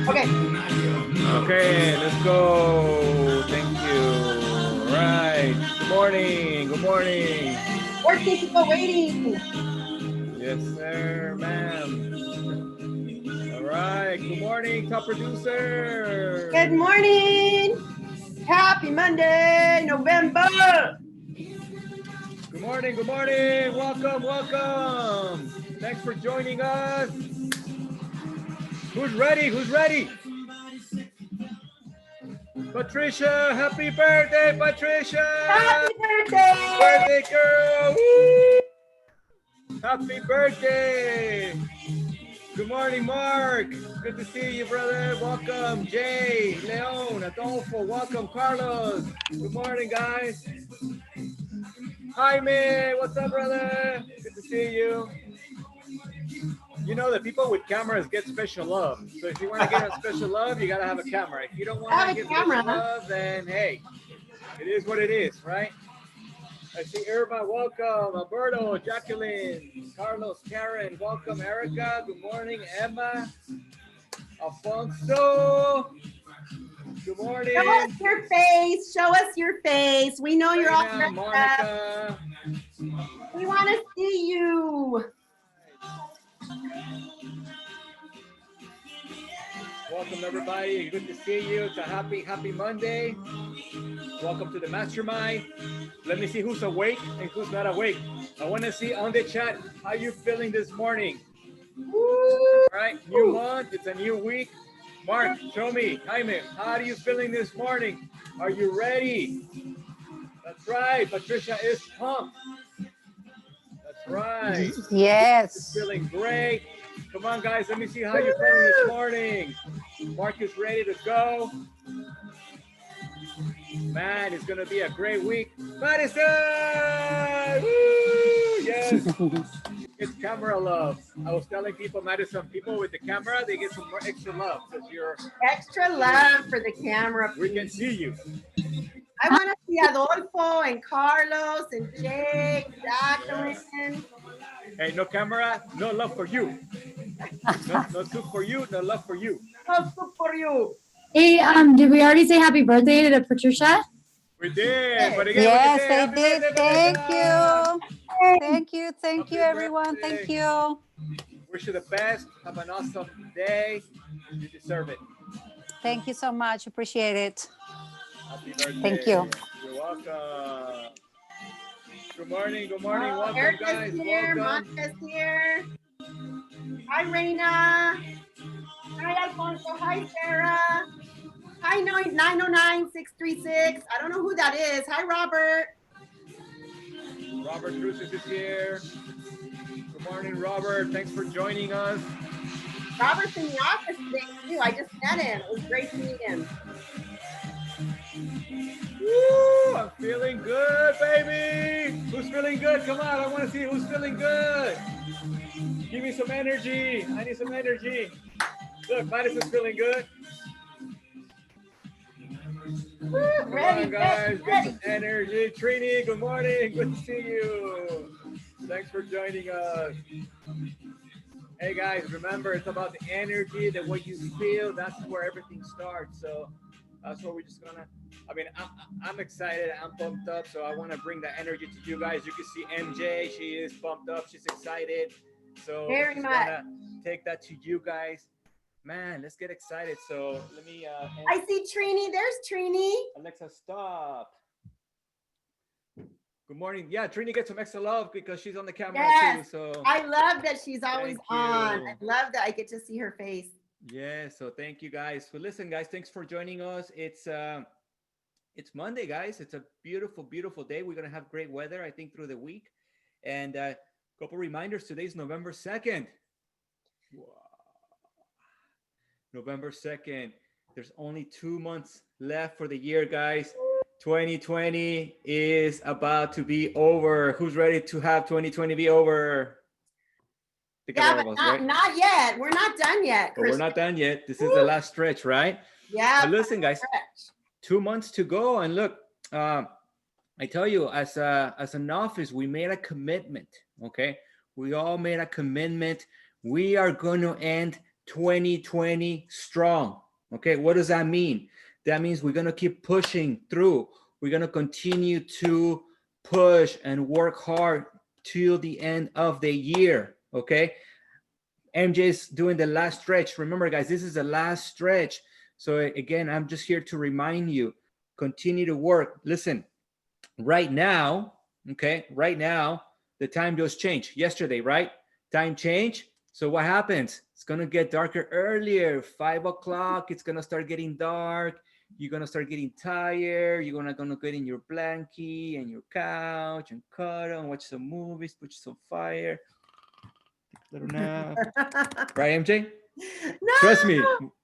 Okay. Okay, let's go. Thank you. All right. Good morning. Good morning. 14 people waiting. Yes, sir, ma'am. All right. Good morning, top producer. Good morning. Happy Monday, November. Good morning. Good morning. Welcome. Welcome. Thanks for joining us. Who's ready? Who's ready? Patricia, happy birthday, Patricia! Happy birthday. Birthday girl! Woo! Happy birthday! Good morning, Mark. Good to see you, brother. Welcome, Jay, Leon, Adolfo. Welcome, Carlos. Good morning, guys. Jaime, what's up, brother? Good to see you. You know that people with cameras get special love. So if you want to get a special love, you gotta have a camera. If you don't want to get special love, then hey, it is what it is, right? I see Irma, welcome. Alberto, Jacqueline, Carlos, Karen, welcome. Erica, good morning. Emma, Alfonso, good morning. Show us your face. Show us your face. We know you're all dressed Monica. up. We want to see you. Welcome, everybody. Good to see you. It's a happy Monday. Welcome to the Mastermind. Let me see who's awake and who's not awake. I want to see on the chat how you feeling this morning. All right, new month. It's a new week. Mark, show me. Jaime, how are you feeling this morning? Are you ready? That's right. Patricia is pumped. That's right. Yes. She's feeling great. Come on, guys. Let me see how you're feeling this morning. Mark is ready to go. Man, it's going to be a great week. Madison! Woo! Yes. It's camera love. I was telling people, Madison, people with the camera, they get some more extra love because you're... Extra love for the camera. We can see you. I want to see Adolfo and Carlos and Jake, Jacqueline. Hey, no camera, no love for you. No soup for you, no love for you. No soup for you. Hey, did we already say happy birthday to Patricia? We did, but again, yes, we they did. Thank you, everyone. Birthday. Thank you. Wish you the best. Have an awesome day. You deserve it. Thank you so much. Appreciate it. Happy birthday. Thank you. You're welcome. Good morning. Good morning. Oh, welcome, Erica's guys. here. Welcome. Monica's here. Hi, Raina. Hi, Alfonso. Hi, Sarah. Hi, 909-636. I don't know who that is. Hi, Robert. Robert Cruz is here. Good morning, Robert. Thanks for joining us. Robert's in the office today, too. I just met him. It was great to meet him. Woo! I'm feeling good, baby. Who's feeling good? Come on. I want to see who's feeling good. Give me some energy. I need some energy. Look, Madison's feeling good. Woo, Come ready, on, guys. ready. Get some energy. Trini, good morning. Good to see you. Thanks for joining us. Hey, guys, remember, it's about the energy, that what you feel. That's where everything starts. So that's what we're just going to... I mean, I'm excited. I'm pumped up. So I want to bring that energy to you guys. You can see MJ. She is pumped up. She's excited. So Very much. Take that to you guys. Man, let's get excited. So let me... I see Trini. There's Trini. Alexa, stop. Good morning. Yeah, Trini gets some extra love because she's on the camera too. So I love that she's always on. you. I love that I get to see her face. Yeah, so thank you guys. So listen, guys, thanks for joining us. It's Monday, guys. It's a beautiful day. We're gonna have great weather, I think, through the week. And a couple reminders. Today's November 2nd. Wow. November 2nd. There's only 2 months left for the year, guys. 2020 is about to be over. Who's ready to have 2020 be over? Yeah, but not yet. We're not done yet, But we're not done yet. This is the last stretch, right? Yeah. But listen, guys, 2 months to go. And look, I tell you, as an office, we made a commitment, okay? We all made a commitment. We are going to end 2020 strong. Okay, what does that mean? That means we're going to keep pushing through. We're going to continue to push and work hard till the end of the year. Okay, MJ's doing the last stretch. Remember, guys, this is the last stretch. So again, I'm just here to remind you, continue to work. Listen, right now, okay, right now, the time just changed. Yesterday, right? Time change. So what happens? It's going to get darker earlier. 5 o'clock, it's going to start getting dark. You're going to start getting tired. You're going to get in your blankie and your couch and cuddle and watch some movies, put some fire. Little nap. Right, MJ? No. Trust me,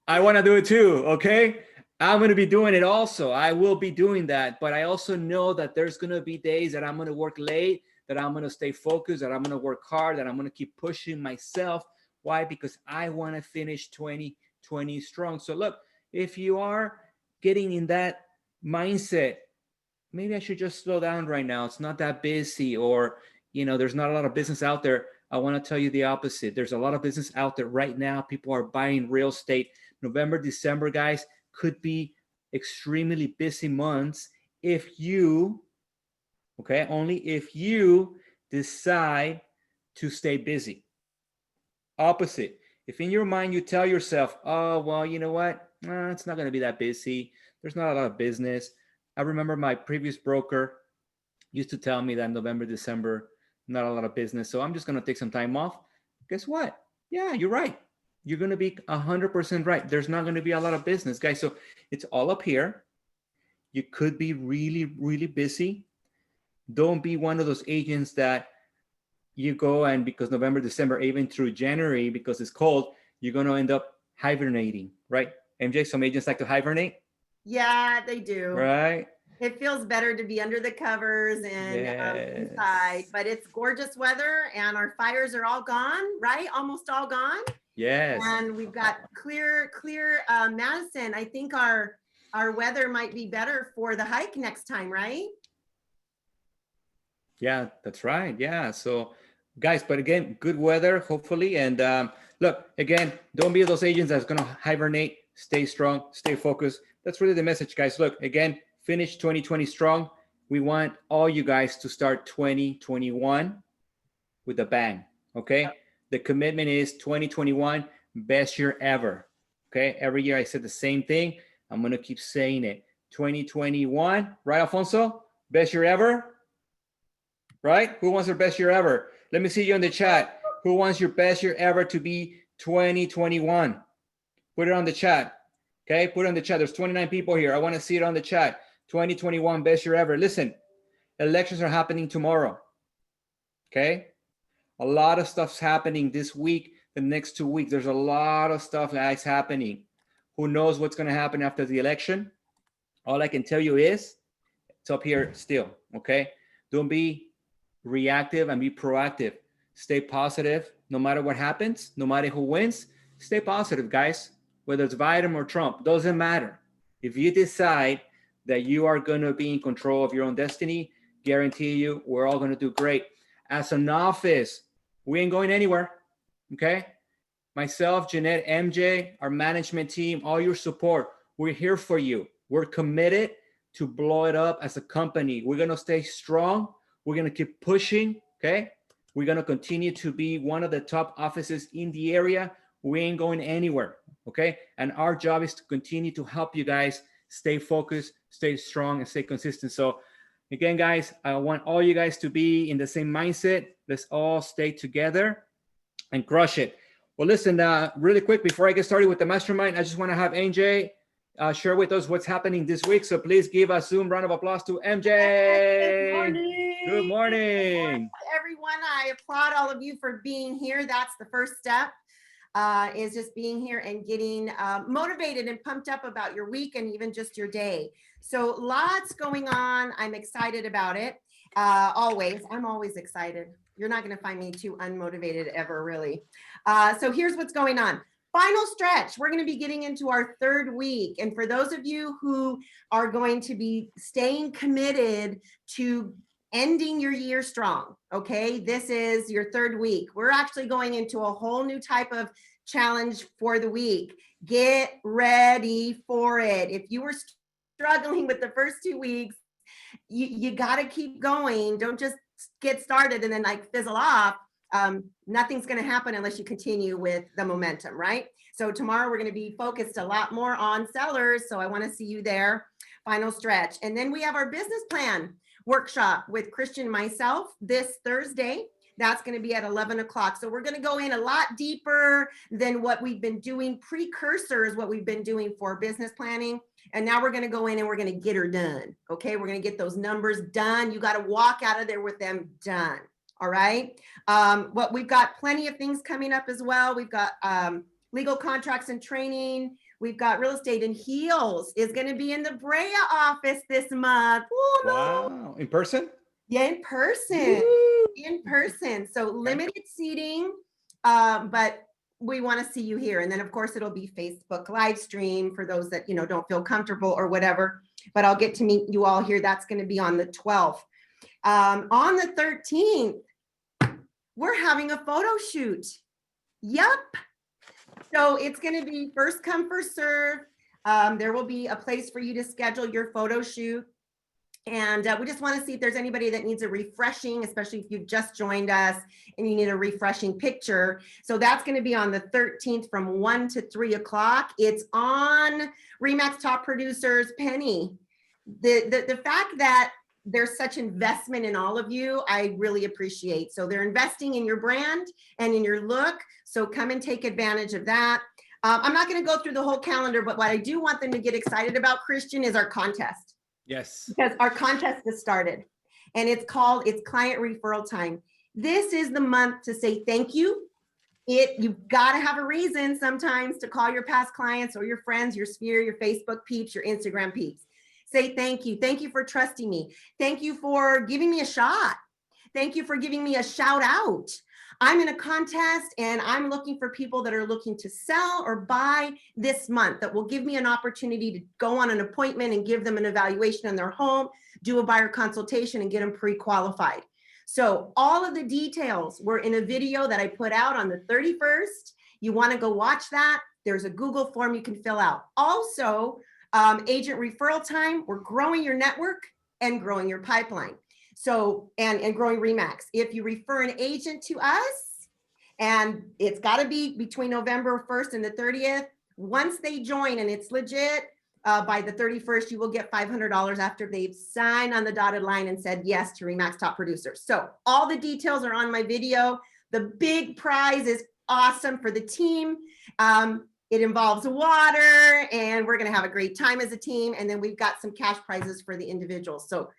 I want to do it too, okay? I'm going to be doing it also. I will be doing that, but I also know that there's going to be days that I'm going to work late, that I'm going to stay focused, that I'm going to work hard, that I'm going to keep pushing myself. Why? Because I want to finish 2020 strong. So look, if you are getting in that mindset, maybe I should just slow down right now. It's not that busy, or, there's not a lot of business out there. I want to tell you the opposite. There's a lot of business out there right now. People are buying real estate. November, December, guys, could be extremely busy months if you, okay, only if you decide to stay busy. Opposite. If in your mind you tell yourself, oh, well, you know what? It's not going to be that busy. There's not a lot of business. I remember my previous broker used to tell me that November, December, not a lot of business. So I'm just going to take some time off. Guess what? Yeah, you're right. You're going to be 100% right. There's not going to be a lot of business, guys. So it's all up here. You could be really, really busy. Don't be one of those agents that you go and because November, December, even through January, because it's cold, you're going to end up hibernating, right? MJ, some agents like to hibernate. Yeah, they do. Right. It feels better to be under the covers and inside, but it's gorgeous weather and our fires are all gone, right? Almost all gone. Yes. And we've got clear Madison. I think our weather might be better for the hike next time, right? Yeah, that's right. Yeah. So guys, but again, good weather, hopefully. And look, again, don't be those agents that's going to hibernate. Stay strong, stay focused. That's really the message, guys. Look, again, finish 2020 strong. We want all you guys to start 2021 with a bang. Okay. The commitment is 2021, best year ever. Okay. Every year I said the same thing. I'm going to keep saying it. 2021, right, Alfonso? Best year ever? Right? Who wants their best year ever? Let me see you in the chat. Who wants your best year ever to be 2021? Put it on the chat. Okay, put it on the chat. There's 29 people here. I want to see it on the chat. 2021, best year ever. Listen, elections are happening tomorrow. Okay? A lot of stuff's happening this week, the next 2 weeks. There's a lot of stuff that's happening. Who knows what's going to happen after the election? All I can tell you is it's up here still. Okay? Don't be reactive and be proactive. Stay positive. No matter what happens, no matter who wins, stay positive, guys. Whether it's Biden or Trump, doesn't matter. If you decide that you are going to be in control of your own destiny, guarantee you we're all going to do great. As an office, we ain't going anywhere. Okay? Myself, Jeanette, MJ, our management team, all your support, we're here for you. We're committed to blow it up as a company. We're going to stay strong. We're going to keep pushing. Okay? We're going to continue to be one of the top offices in the area. We ain't going anywhere. Okay? And our job is to continue to help you guys stay focused, stay strong, and stay consistent. So again, guys, I want all you guys to be in the same mindset. Let's all stay together and crush it. Well, listen, really quick, before I get started with the mastermind, I just want to have MJ share with us what's happening this week. So please give a Zoom round of applause to MJ. Good morning. Good morning. Everyone, I applaud all of you for being here. That's the first step. Is just being here and getting motivated and pumped up about your week and even just your day. So lots going on. I'm excited about it. Always. I'm always excited. You're not going to find me too unmotivated ever, really. So here's what's going on. Final stretch. We're going to be getting into our third week. And for those of you who are going to be staying committed to ending your year strong, okay? This is your third week. We're actually going into a whole new type of challenge for the week. Get ready for it. If you were struggling with the first 2 weeks, you got to keep going. Don't just get started and then like fizzle off. Nothing's going to happen unless you continue with the momentum, right? So tomorrow we're going to be focused a lot more on sellers. So I want to see you there. Final stretch. And then we have our business plan workshop with Christian and myself this Thursday. That's going to be at 11 o'clock. So we're going to go in a lot deeper than what we've been doing. Precursors, what we've been doing for business planning. And now we're going to go in and we're going to get her done. Okay. We're going to get those numbers done. You got to walk out of there with them done. All right. What we've got plenty of things coming up as well. We've got legal contracts and training. We've got real estate and heels is going to be in the Brea office this month. Woo-hoo. Wow. In person? Yeah, in person. Woo! In person. So limited seating, but we want to see you here. And then of course it'll be Facebook live stream for those that, don't feel comfortable or whatever, but I'll get to meet you all here. That's going to be on the 12th. On the 13th, we're having a photo shoot. Yup. So it's going to be first come, first serve. There will be a place for you to schedule your photo shoot. And we just want to see if there's anybody that needs a refreshing, especially if you've just joined us and you need a refreshing picture. So that's going to be on the 13th from 1 to 3 o'clock. It's on RE/MAX Top Producers. Penny, the fact that there's such investment in all of you, I really appreciate. So they're investing in your brand and in your look. So come and take advantage of that. I'm not going to go through the whole calendar, but what I do want them to get excited about, Christian, is our contest. Yes. Because our contest has started and it's client referral time. This is the month to say thank you. You've got to have a reason sometimes to call your past clients or your friends, your sphere, your Facebook peeps, your Instagram peeps. Say thank you. Thank you for trusting me. Thank you for giving me a shot. Thank you for giving me a shout out. I'm in a contest and I'm looking for people that are looking to sell or buy this month that will give me an opportunity to go on an appointment and give them an evaluation on their home, do a buyer consultation and get them pre-qualified. So all of the details were in a video that I put out on the 31st. You want to go watch that. There's a Google form you can fill out. Also, agent referral time. We're growing your network and growing your pipeline. So, and growing RE/MAX. If you refer an agent to us, and it's got to be between November 1st and the 30th, once they join and it's legit, by the 31st, you will get $500 after they've signed on the dotted line and said yes to RE/MAX Top Producers. So all the details are on my video. The big prize is awesome for the team. It involves water and we're going to have a great time as a team. And then we've got some cash prizes for the individuals. So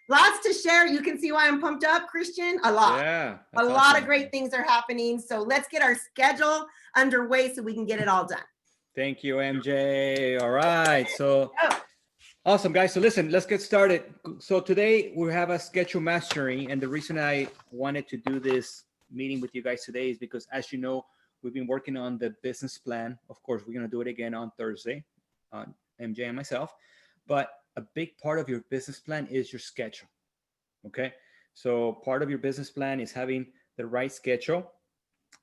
lots to share. You can see why I'm pumped up, Christian. A lot. Yeah. A lot of great things are happening. So let's get our schedule underway so we can get it all done. Thank you, MJ. All right. So awesome, guys. So listen, let's get started. So today we have a schedule mastery. And the reason I wanted to do this meeting with you guys today is because, as you know, we've been working on the business plan. Of course, we're going to do it again on Thursday, on MJ and myself. But a big part of your business plan is your schedule. Okay. So part of your business plan is having the right schedule.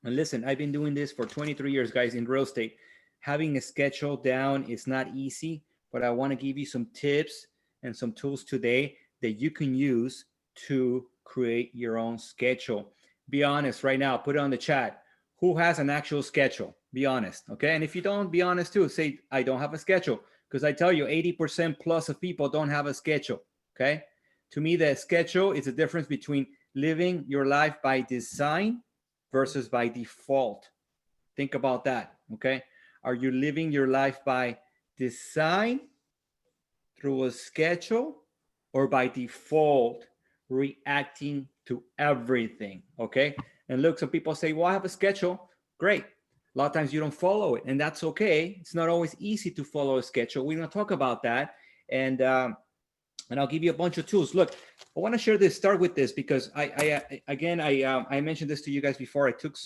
And listen, I've been doing this for 23 years, guys, in real estate. Having a schedule down is not easy, but I want to give you some tips and some tools today that you can use to create your own schedule. Be honest right now, put it on the chat. Who has an actual schedule? Be honest. Okay. And if you don't, be honest too. Say, I don't have a schedule. Because I tell you, 80% plus of people don't have a schedule, okay? To me, the schedule is the difference between living your life by design versus by default. Think about that, okay? Are you living your life by design through a schedule or by default reacting to everything, okay? And look, some people say, well, I have a schedule. Great. A lot of times you don't follow it, and that's okay. It's not always easy to follow a schedule. We're going to talk about that, and I'll give you a bunch of tools. Look, I want to share this. Start with this because I mentioned this to you guys before. I took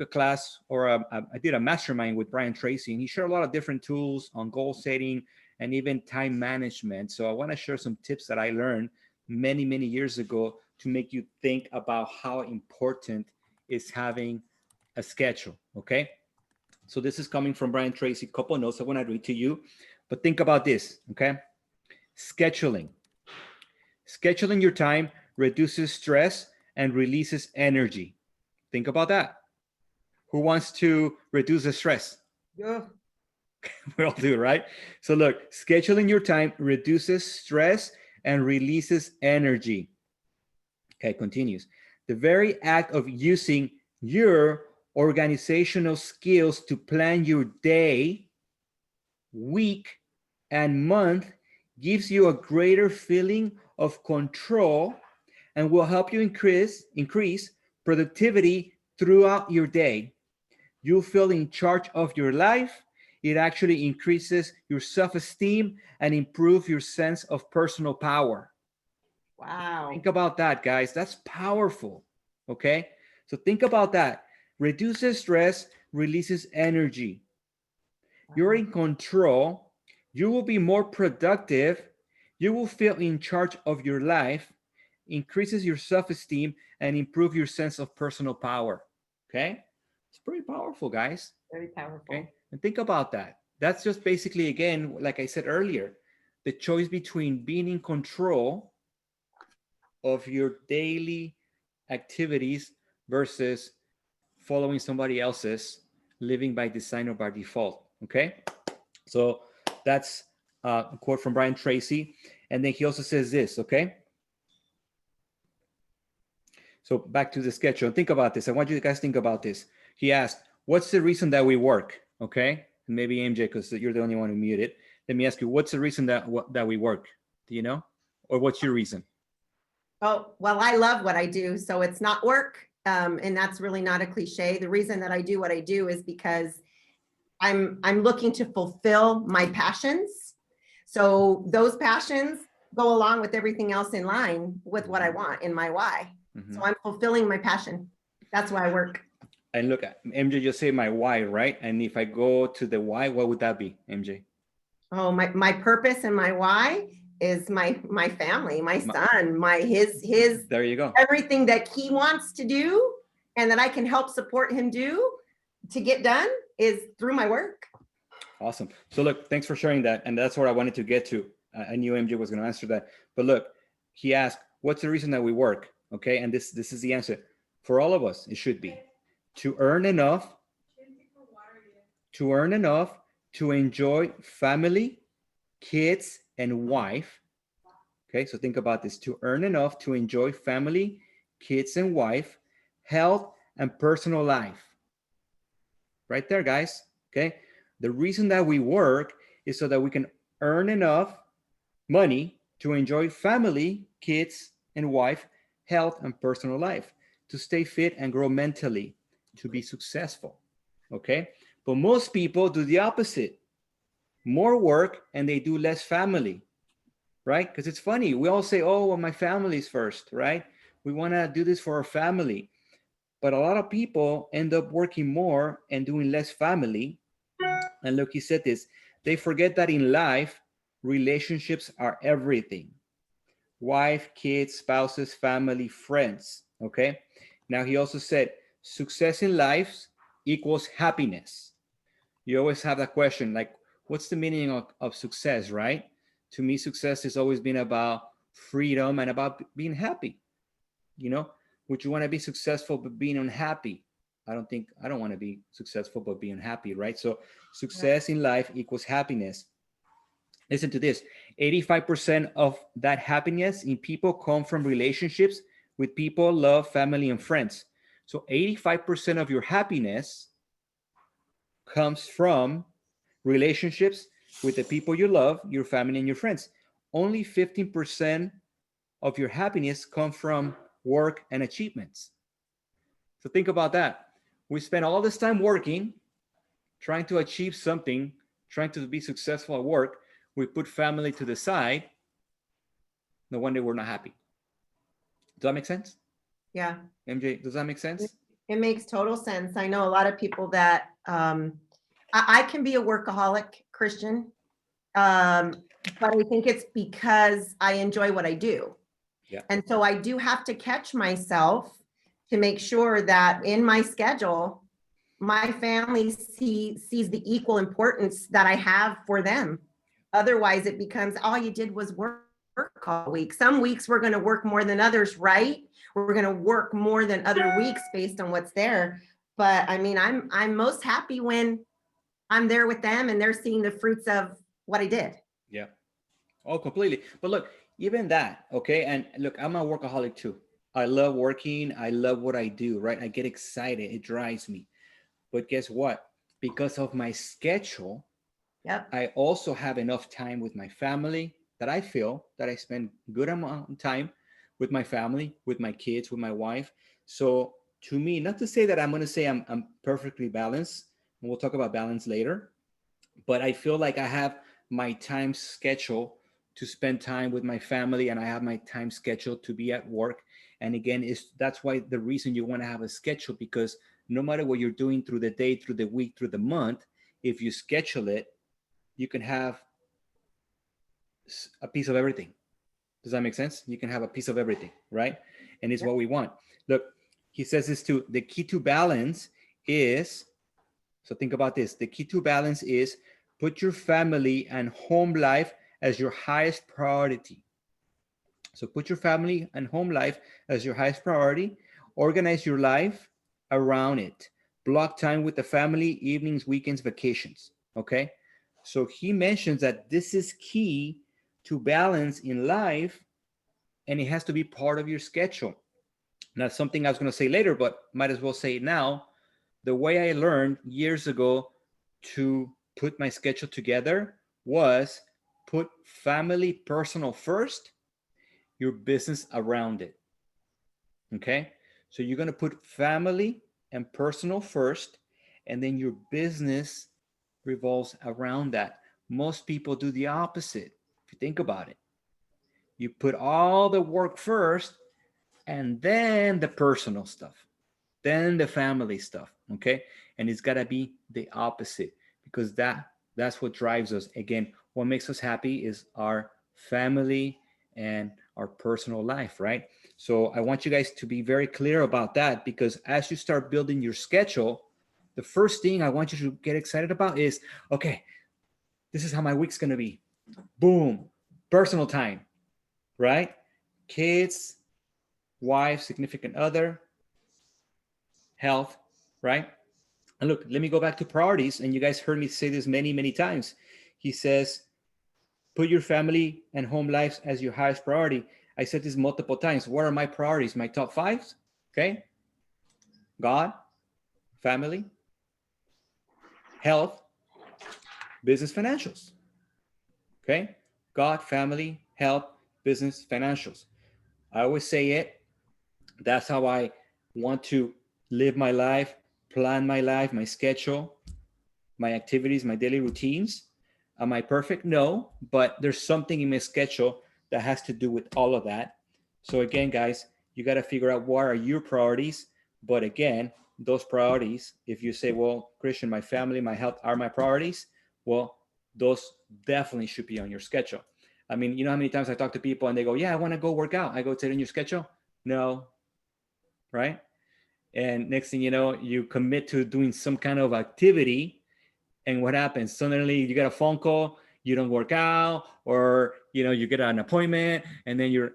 a class, or I did a mastermind with Brian Tracy, and he shared a lot of different tools on goal setting and even time management. So I want to share some tips that I learned many years ago to make you think about how important is having a schedule, okay? So this is coming from Brian Tracy, couple notes I want to read to you, but think about this, okay? Scheduling. Scheduling your time reduces stress and releases energy. Think about that. Who wants to reduce the stress? Yeah. We all do, right? So look, scheduling your time reduces stress and releases energy. Okay, continues. The very act of using your organizational skills to plan your day, week, and month gives you a greater feeling of control and will help you increase productivity throughout your day. You feel in charge of your life. It actually increases your self-esteem and improves your sense of personal power. Wow. Think about that, guys. That's powerful. Okay. So think about that. Reduces stress, releases energy. You're in control. You will be more productive. You will feel in charge of your life, increases your self-esteem, and improve your sense of personal power. Okay. It's pretty powerful, guys. Very powerful. Okay. And think about that. That's just basically, again, like I said earlier, the choice between being in control of your daily activities versus following somebody else's, living by design or by default. Okay. So that's a quote from Brian Tracy. And then he also says this. Okay. So back to the schedule. Think about this. I want you guys to think about this. He asked, what's the reason that we work? Okay. And maybe MJ, because you're the only one who muted. Let me ask you, what's the reason that we work? Do you know? Or what's your reason? Oh, well, I love what I do, so it's not work. And that's really not a cliche. The reason that I do what I do is because I'm looking to fulfill my passions. So those passions go along with everything else in line with what I want in my why. So I'm fulfilling my passion. That's why I work. And look, MJ just say my why, right? And if I go to the why, what would that be, MJ? Oh, my purpose and my why is my family, my son, his there you go. Everything that he wants to do and that I can help support him do to get done is through my work. Awesome. So look, thanks for sharing that. And that's what I wanted to get to. I knew MJ was going to answer that. But look, he asked, what's the reason that we work? Okay. And this is the answer. For all of us, it should be to earn enough to enjoy family, kids, and wife. Okay, so think about this. To earn enough to enjoy family, kids, and wife, health, and personal life. Right there, guys. Okay, the reason that we work is so that we can earn enough money to enjoy family, kids, and wife, health, and personal life, to stay fit and grow mentally, to be successful. Okay, but most people do the opposite. More work and they do less family, right? Because it's funny. We all say, oh, well, my family's first, right? We want to do this for our family. But a lot of people end up working more and doing less family. And look, he said this, they forget that in life, relationships are everything. Wife, kids, spouses, family, friends, okay? Now, he also said, success in life equals happiness. You always have that question, like, what's the meaning of success, right? To me, success has always been about freedom and about being happy. You know, would you want to be successful but being unhappy? I don't want to be successful but being happy, right? So success in life equals happiness. Listen to this, 85% of that happiness in people come from relationships with people, love, family, and friends. So 85% of your happiness comes from relationships with the people you love, your family, and your friends. Only 15% of your happiness come from work and achievements. So think about that. We spend all this time working, trying to achieve something, trying to be successful at work. We put family to the side. No wonder we're not happy. Does that make sense? Yeah. MJ, does that make sense? It makes total sense. I know a lot of people that I can be a workaholic, Christian, but I think it's because I enjoy what I do. Yeah. And so I do have to catch myself to make sure that in my schedule, my family sees the equal importance that I have for them. Otherwise, it becomes all you did was work all week. Some weeks we're going to work more than others, right? We're going to work more than other weeks based on what's there. But I mean, I'm most happy when I'm there with them and they're seeing the fruits of what I did. Yeah. Oh, completely. But look, even that, okay? And look, I'm a workaholic too. I love working. I love what I do, right? I get excited. It drives me. But guess what? Because of my schedule, Yep. I also have enough time with my family that I feel that I spend good amount of time with my family, with my kids, with my wife. So to me, not to say that I'm going to say I'm perfectly balanced, and we'll talk about balance later, but I feel like I have my time schedule to spend time with my family, and I have my time schedule to be at work. And again, that's why the reason you want to have a schedule, because no matter what you're doing through the day, through the week, through the month, if you schedule it, you can have a piece of everything. Does that make sense? You can have a piece of everything, right? And it's what we want. Look, he says this too. The key to balance is, so think about this. The key to balance is put your family and home life as your highest priority. So put your family and home life as your highest priority. Organize your life around it. Block time with the family, evenings, weekends, vacations. Okay? So he mentions that this is key to balance in life, and it has to be part of your schedule. Now, something I was going to say later, but might as well say it now. The way I learned years ago to put my schedule together was put family, personal first, your business around it. Okay? So you're going to put family and personal first, and then your business revolves around that. Most people do the opposite. If you think about it, you put all the work first and then the personal stuff, then the family stuff. Okay? And it's got to be the opposite, because that's what drives us. Again, what makes us happy is our family and our personal life, right? So I want you guys to be very clear about that, because as you start building your schedule, the first thing I want you to get excited about is, okay, this is how my week's going to be. Boom, personal time, right? Kids, wife, significant other, health, right? And look, let me go back to priorities. And you guys heard me say this many, many times. He says, put your family and home lives as your highest priority. I said this multiple times. What are my priorities? My top fives? Okay. God, family, health, business, financials. Okay. God, family, health, business, financials. I always say it. That's how I want to live my life, plan my life, my schedule, my activities, my daily routines. Am I perfect? No, but there's something in my schedule that has to do with all of that. So again, guys, you got to figure out what are your priorities. But again, those priorities, if you say, well, Christian, my family, my health are my priorities, well, those definitely should be on your schedule. I mean, you know how many times I talk to people and they go, yeah, I want to go work out. I go, it's in your schedule? No, right? And next thing you know, you commit to doing some kind of activity, and what happens? Suddenly you get a phone call, you don't work out, or you get an appointment, and then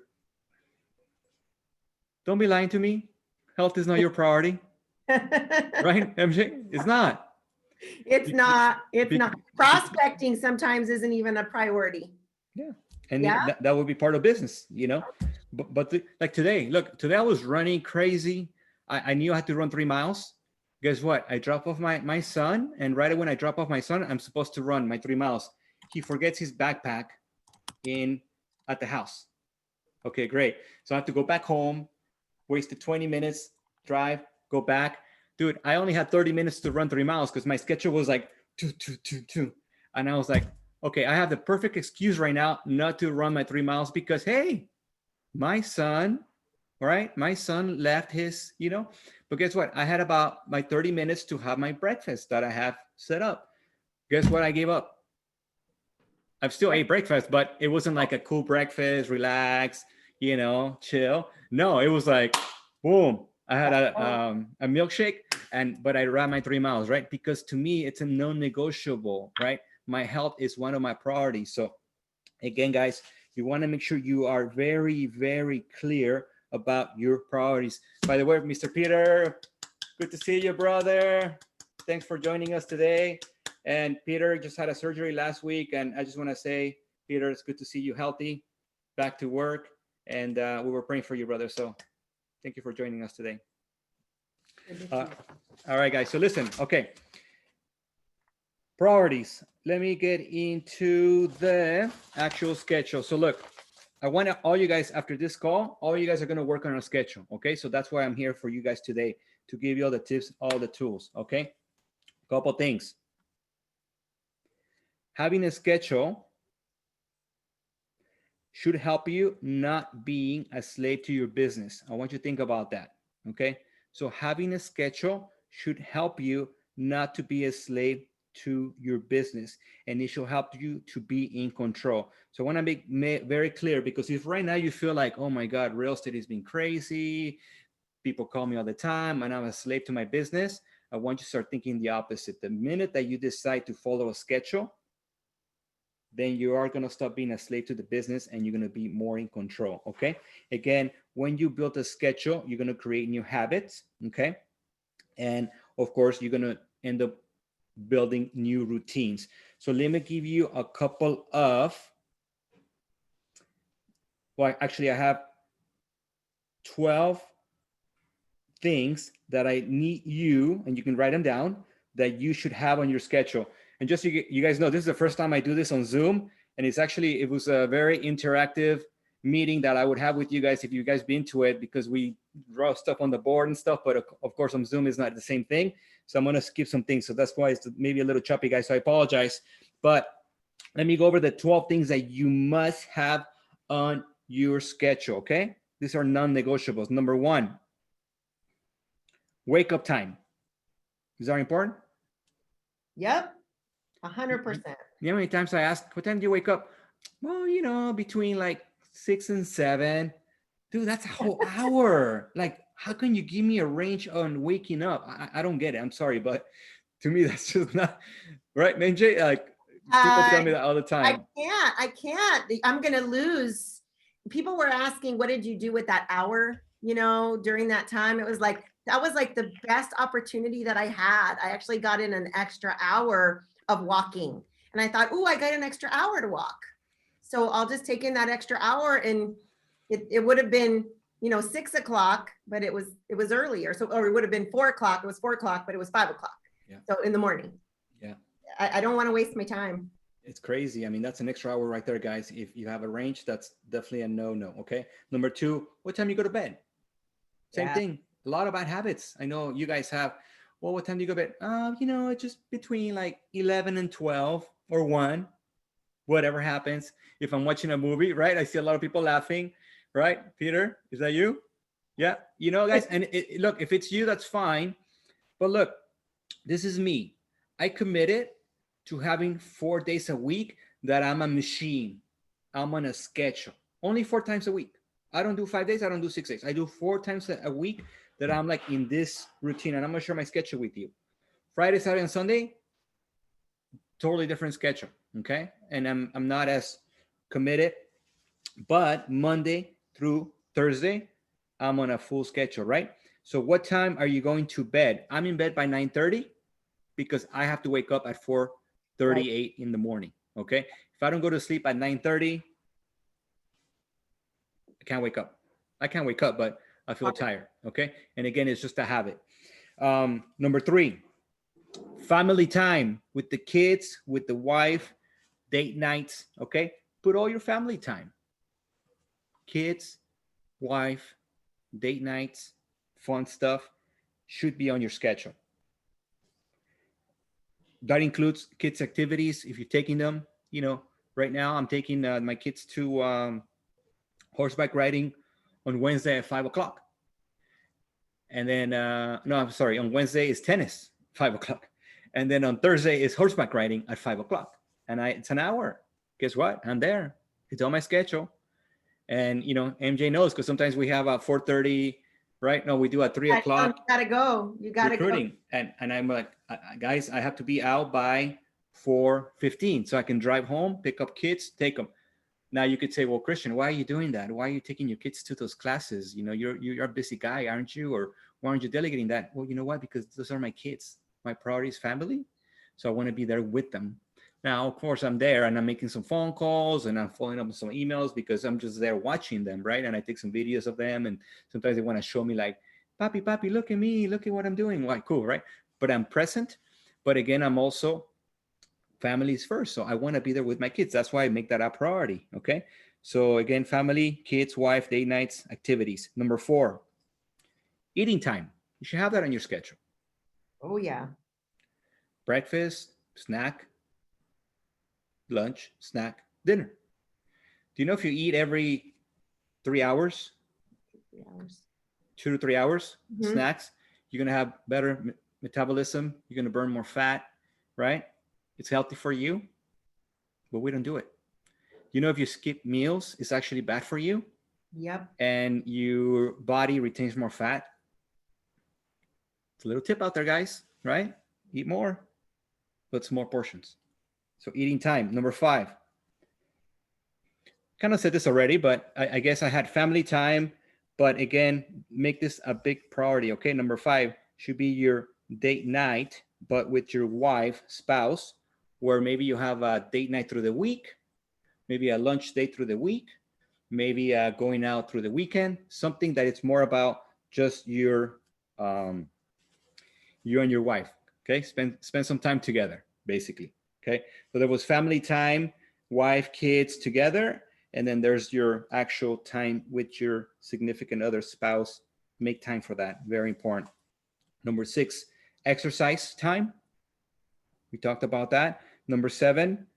don't be lying to me. Health is not your priority, right, MJ? It's not. It's not. It's not. Prospecting sometimes isn't even a priority. Yeah. And Yeah. that would be part of business, but like today, look, today I was running crazy. I knew I had to run 3 miles. Guess what? I drop off my son, and right when I drop off my son, I'm supposed to run my 3 miles. He forgets his backpack at the house. Okay, great. So I have to go back home, wasted 20 minutes, drive, go back. Dude, I only had 30 minutes to run 3 miles because my schedule was like 2. And I was like, okay, I have the perfect excuse right now not to run my 3 miles because, hey, my son, right? My son left his, but guess what? I had about my 30 minutes to have my breakfast that I have set up. Guess what? I gave up. I've still ate breakfast, but it wasn't like a cool breakfast, relax, chill. No, it was like, boom, I had a milkshake, but I ran my 3 miles, right? Because to me, it's a non-negotiable, right? My health is one of my priorities. So again, guys, you want to make sure you are very, very clear about your priorities. By the way, Mr. Peter, good to see you, brother. Thanks for joining us today. And Peter just had a surgery last week. And I just want to say, Peter, it's good to see you healthy, back to work. And we were praying for you, brother. So thank you for joining us today. All right, guys. So listen, okay. Priorities. Let me get into the actual schedule. So look, I want all you guys after this call, all you guys are going to work on a schedule. Okay. So that's why I'm here for you guys today, to give you all the tips, all the tools. Okay. Couple things. Having a schedule should help you not being a slave to your business. I want you to think about that. Okay. So having a schedule should help you not to be a slave to your business, and it should help you to be in control. So I want to make very clear, because if right now you feel like, oh my God, real estate has been crazy, people call me all the time and I'm a slave to my business, I want you to start thinking the opposite. The minute that you decide to follow a schedule, then you are going to stop being a slave to the business and you're going to be more in control. Okay. Again, when you build a schedule, you're going to create new habits. Okay. And of course, you're going to end up building new routines. So let me give you a couple of, well, actually I have 12 things that I need you, and you can write them down, that you should have on your schedule. And just so you guys know, this is the first time I do this on Zoom, and it was a very interactive meeting that I would have with you guys if you guys been to it, because we draw stuff on the board and stuff, but of course on Zoom is not the same thing. So I'm going to skip some things. So that's why it's maybe a little choppy, guys. So I apologize, but let me go over the 12 things that you must have on your schedule. Okay. These are non-negotiables. Number 1, wake up time. Is that important? Yep. 100%. You know how many times I ask, what time do you wake up? Well, between like 6 and 7. Dude, that's a whole hour. Like, how can you give me a range on waking up? I don't get it. I'm sorry, but to me, that's just not right, MJ. Like, people tell me that all the time. I can't. I'm going to lose. People were asking, what did you do with that hour? During that time, it was like, that was like the best opportunity that I had. I actually got in an extra hour of walking, and I thought, I got an extra hour to walk. So I'll just take in that extra hour, and it would have been, 6 o'clock, but it was earlier. So, or it would have been 4 o'clock. It was 4 o'clock, but it was 5 o'clock. Yeah. So in the morning. Yeah. I don't want to waste my time. It's crazy. I mean, that's an extra hour right there, guys. If you have a range, that's definitely a no. Okay. Number 2, what time you go to bed? Same thing. A lot of bad habits. I know you guys have. Well, what time do you go to bed? It's just between like 11 and 12 or 1, whatever happens. If I'm watching a movie, right? I see a lot of people laughing, right? Peter, is that you? Yeah. Guys, and look, if it's you, that's fine. But look, this is me. I committed to having 4 days a week that I'm a machine. I'm on a schedule. Only 4 times a week. I don't do 5 days. I don't do 6 days. I do 4 times a week that I'm like in this routine, and I'm gonna share my schedule with you. Friday, Saturday, and Sunday, totally different schedule. Okay. And I'm not as committed, but Monday through Thursday, I'm on a full schedule, right? So what time are you going to bed? I'm in bed by 9:30 because I have to wake up at 4:38 in the morning. Okay. If I don't go to sleep at 9:30, I can't wake up. I can't wake up, but I feel tired. Okay. And again, it's just a habit. Number 3, family time with the kids, with the wife, date nights. Okay. Put all your family time, kids, wife, date nights, fun stuff should be on your schedule. That includes kids' activities. If you're taking them, right now I'm taking my kids to horseback riding on Wednesday at 5 o'clock. And then, no, I'm sorry. On Wednesday is tennis, 5 o'clock. And then on Thursday is horseback riding at 5 o'clock. And it's an hour. Guess what? I'm there. It's on my schedule. And, MJ knows, because sometimes we have a 4:30 right? No, we do at 3 I tell 'em, o'clock you gotta go. You gotta go. recruiting. And I'm like, guys, I have to be out by 4:15 so I can drive home, pick up kids, take them. Now you could say, well, Christian, why are you doing that? Why are you taking your kids to those classes? You know, you're a busy guy, aren't you? Or why aren't you delegating that? Well, you know what? Because those are my kids. My priority is family. So I want to be there with them. Now, of course, I'm there and I'm making some phone calls and I'm following up with some emails because I'm just there watching them, right? And I take some videos of them. And sometimes they want to show me like, Papi, look at me. Look at what I'm doing. Like, cool, right? But I'm present. But again, I'm also families first. So I want to be there with my kids. That's why I make that a priority. Okay. So again, family, kids, wife, date nights, activities. Number 4, eating time. You should have that on your schedule. Oh, yeah. Breakfast, snack, lunch, snack, dinner. Do you know if you eat every 3 hours, 3 hours. 2 to 3 hours, Mhm. snacks, you're going to have better metabolism. You're going to burn more fat, right? It's healthy for you, but we don't do it. You know, if you skip meals, it's actually bad for you. Yep. And your body retains more fat. It's a little tip out there, guys, right? Eat more, but small portions. So eating time. Number 5. Kind of said this already, but I guess I had family time. But again, make this a big priority, okay? Number 5 should be your date night, but with your wife, spouse, where maybe you have a date night through the week, maybe a lunch date through the week, maybe going out through the weekend, something that it's more about just you and your wife, okay? Spend some time together, basically, okay? So there was family time, wife, kids together, and then there's your actual time with your significant other, spouse. Make time for that, very important. Number 6, exercise time. We talked about that. Number 7,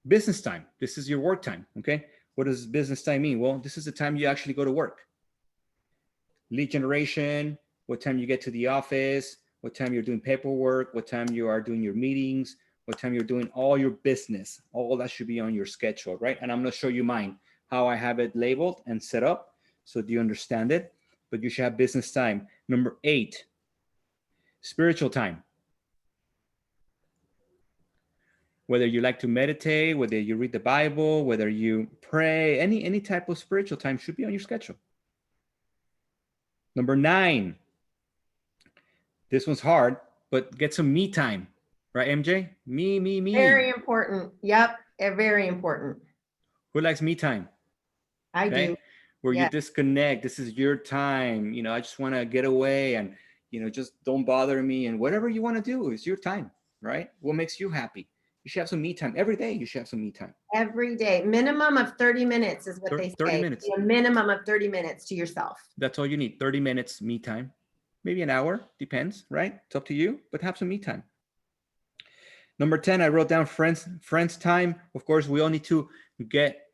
business time. This is your work time, okay? What does business time mean? Well, this is the time you actually go to work. Lead generation, what time you get to the office, what time you're doing paperwork, what time you are doing your meetings, what time you're doing all your business. All that should be on your schedule, right? And I'm going to show you mine, how I have it labeled and set up so do you understand it? But you should have business time. Number 8, spiritual time. Whether you like to meditate, whether you read the Bible, whether you pray, any type of spiritual time should be on your schedule. Number 9, this one's hard, but get some me time, right, MJ? Me. Very important. Yep. Very important. Who likes me time? I do. Where Yeah. you disconnect. This is your time. You know, I just want to get away and, you know, just don't bother me. And whatever you want to do is your time, right? What makes you happy? You should have some me time every day. You should have some me time. Every day. Minimum of 30 minutes is what they say. 30 minutes. A minimum of 30 minutes to yourself. That's all you need. 30 minutes me time. Maybe an hour. Depends, right? It's up to you, but have some me time. Number 10, I wrote down friends time. Of course, we all need to get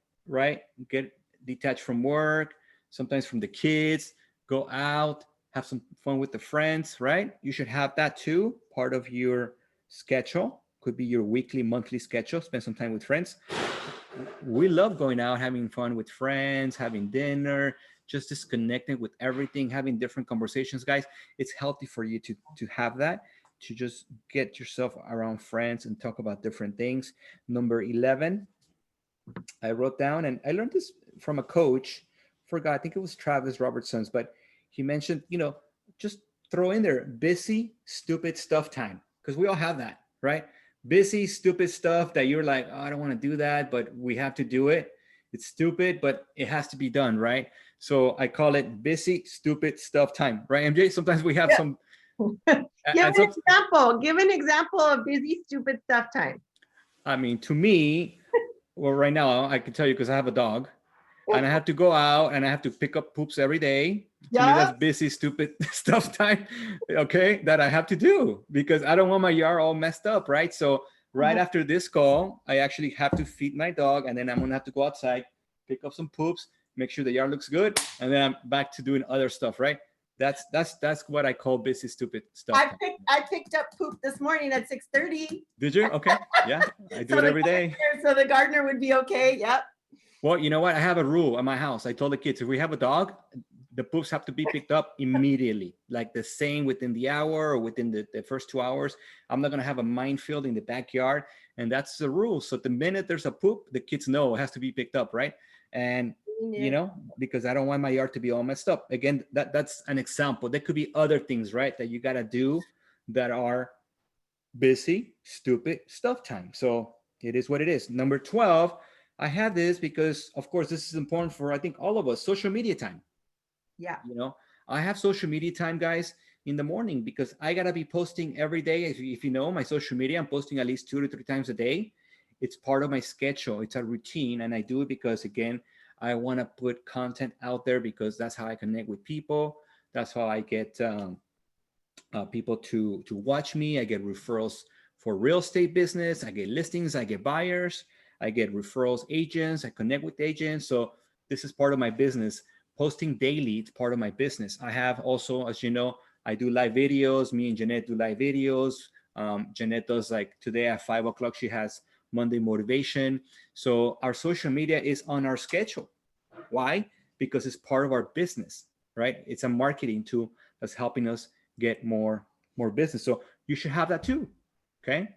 detached from work, sometimes from the kids, go out, have some fun with the friends, right? You should have that too, part of your schedule. Could be your weekly, monthly schedule. Spend some time with friends. We love going out, having fun with friends, having dinner, just disconnecting with everything, having different conversations, guys. It's healthy for you to have that, to just get yourself around friends and talk about different things. Number 11, I wrote down, and I learned this from a coach, I think it was Travis Robertson's, but he mentioned, you know, just throw in there busy, stupid stuff time, because we all have that, right? Busy, stupid stuff that you're like, oh, I don't want to do that, but we have to do it. It's stupid, but it has to be done, right? So I call it busy, stupid stuff time, right, MJ? Sometimes we have some. Give an example of busy, stupid stuff time. I mean, to me, well, right now I can tell you because I have a dog and I have to go out and I have to pick up poops every day. To me, that's busy, stupid stuff time, okay, that I have to do because I don't want my yard all messed up, right? So right after this call, I actually have to feed my dog and then I'm gonna have to go outside, pick up some poops, make sure the yard looks good, and then I'm back to doing other stuff, right? That's what I call busy, stupid stuff. I picked up poop this morning at 6:30. Did you? Okay. Yeah, I do it every day. So the gardener would be okay. Yep. Well, you know what? I have a rule at my house. I told the kids, if we have a dog, the poops have to be picked up immediately, like the same within the hour or within the first 2 hours. I'm not going to have a minefield in the backyard. And that's the rule. So the minute there's a poop, the kids know it has to be picked up, right? And, you know, because I don't want my yard to be all messed up. Again, that's an example. There could be other things, right, that you got to do that are busy, stupid stuff time. So it is what it is. Number 12, I have this because, of course, this is important for, I think, all of us, social media time. Yeah. You know, I have social media time, guys, in the morning because I got to be posting every day. If you know my social media, I'm posting at least 2 to 3 times a day. It's part of my schedule. It's a routine. And I do it because, again, I want to put content out there because that's how I connect with people. That's how I get people to watch me. I get referrals for real estate business. I get listings. I get buyers. I get referrals, agents. I connect with agents. So this is part of my business. Posting daily, it's part of my business. I have also, as you know, I do live videos. Me and Jeanette do live videos. Jeanette does, like today at 5 o'clock, she has Monday motivation. So our social media is on our schedule. Why? Because it's part of our business, right? It's a marketing tool that's helping us get more business. So you should have that too, okay?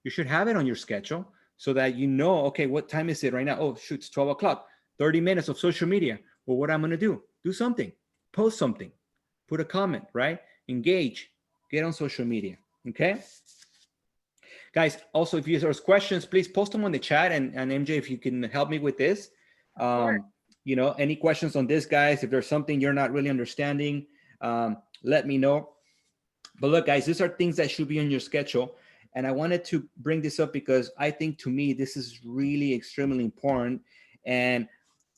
You should have it on your schedule so that you know, okay, what time is it right now? Oh, shoot, it's 12 o'clock, 30 minutes of social media. Well, what I'm going to do something, post something, put a comment, right? Engage, get on social media, okay? Guys, also, if you have questions, please post them on the chat. And MJ, if you can help me with this, you know, any questions on this, guys, if there's something you're not really understanding, let me know. But look, guys, these are things that should be on your schedule. And I wanted to bring this up because I think, to me, this is really extremely important. And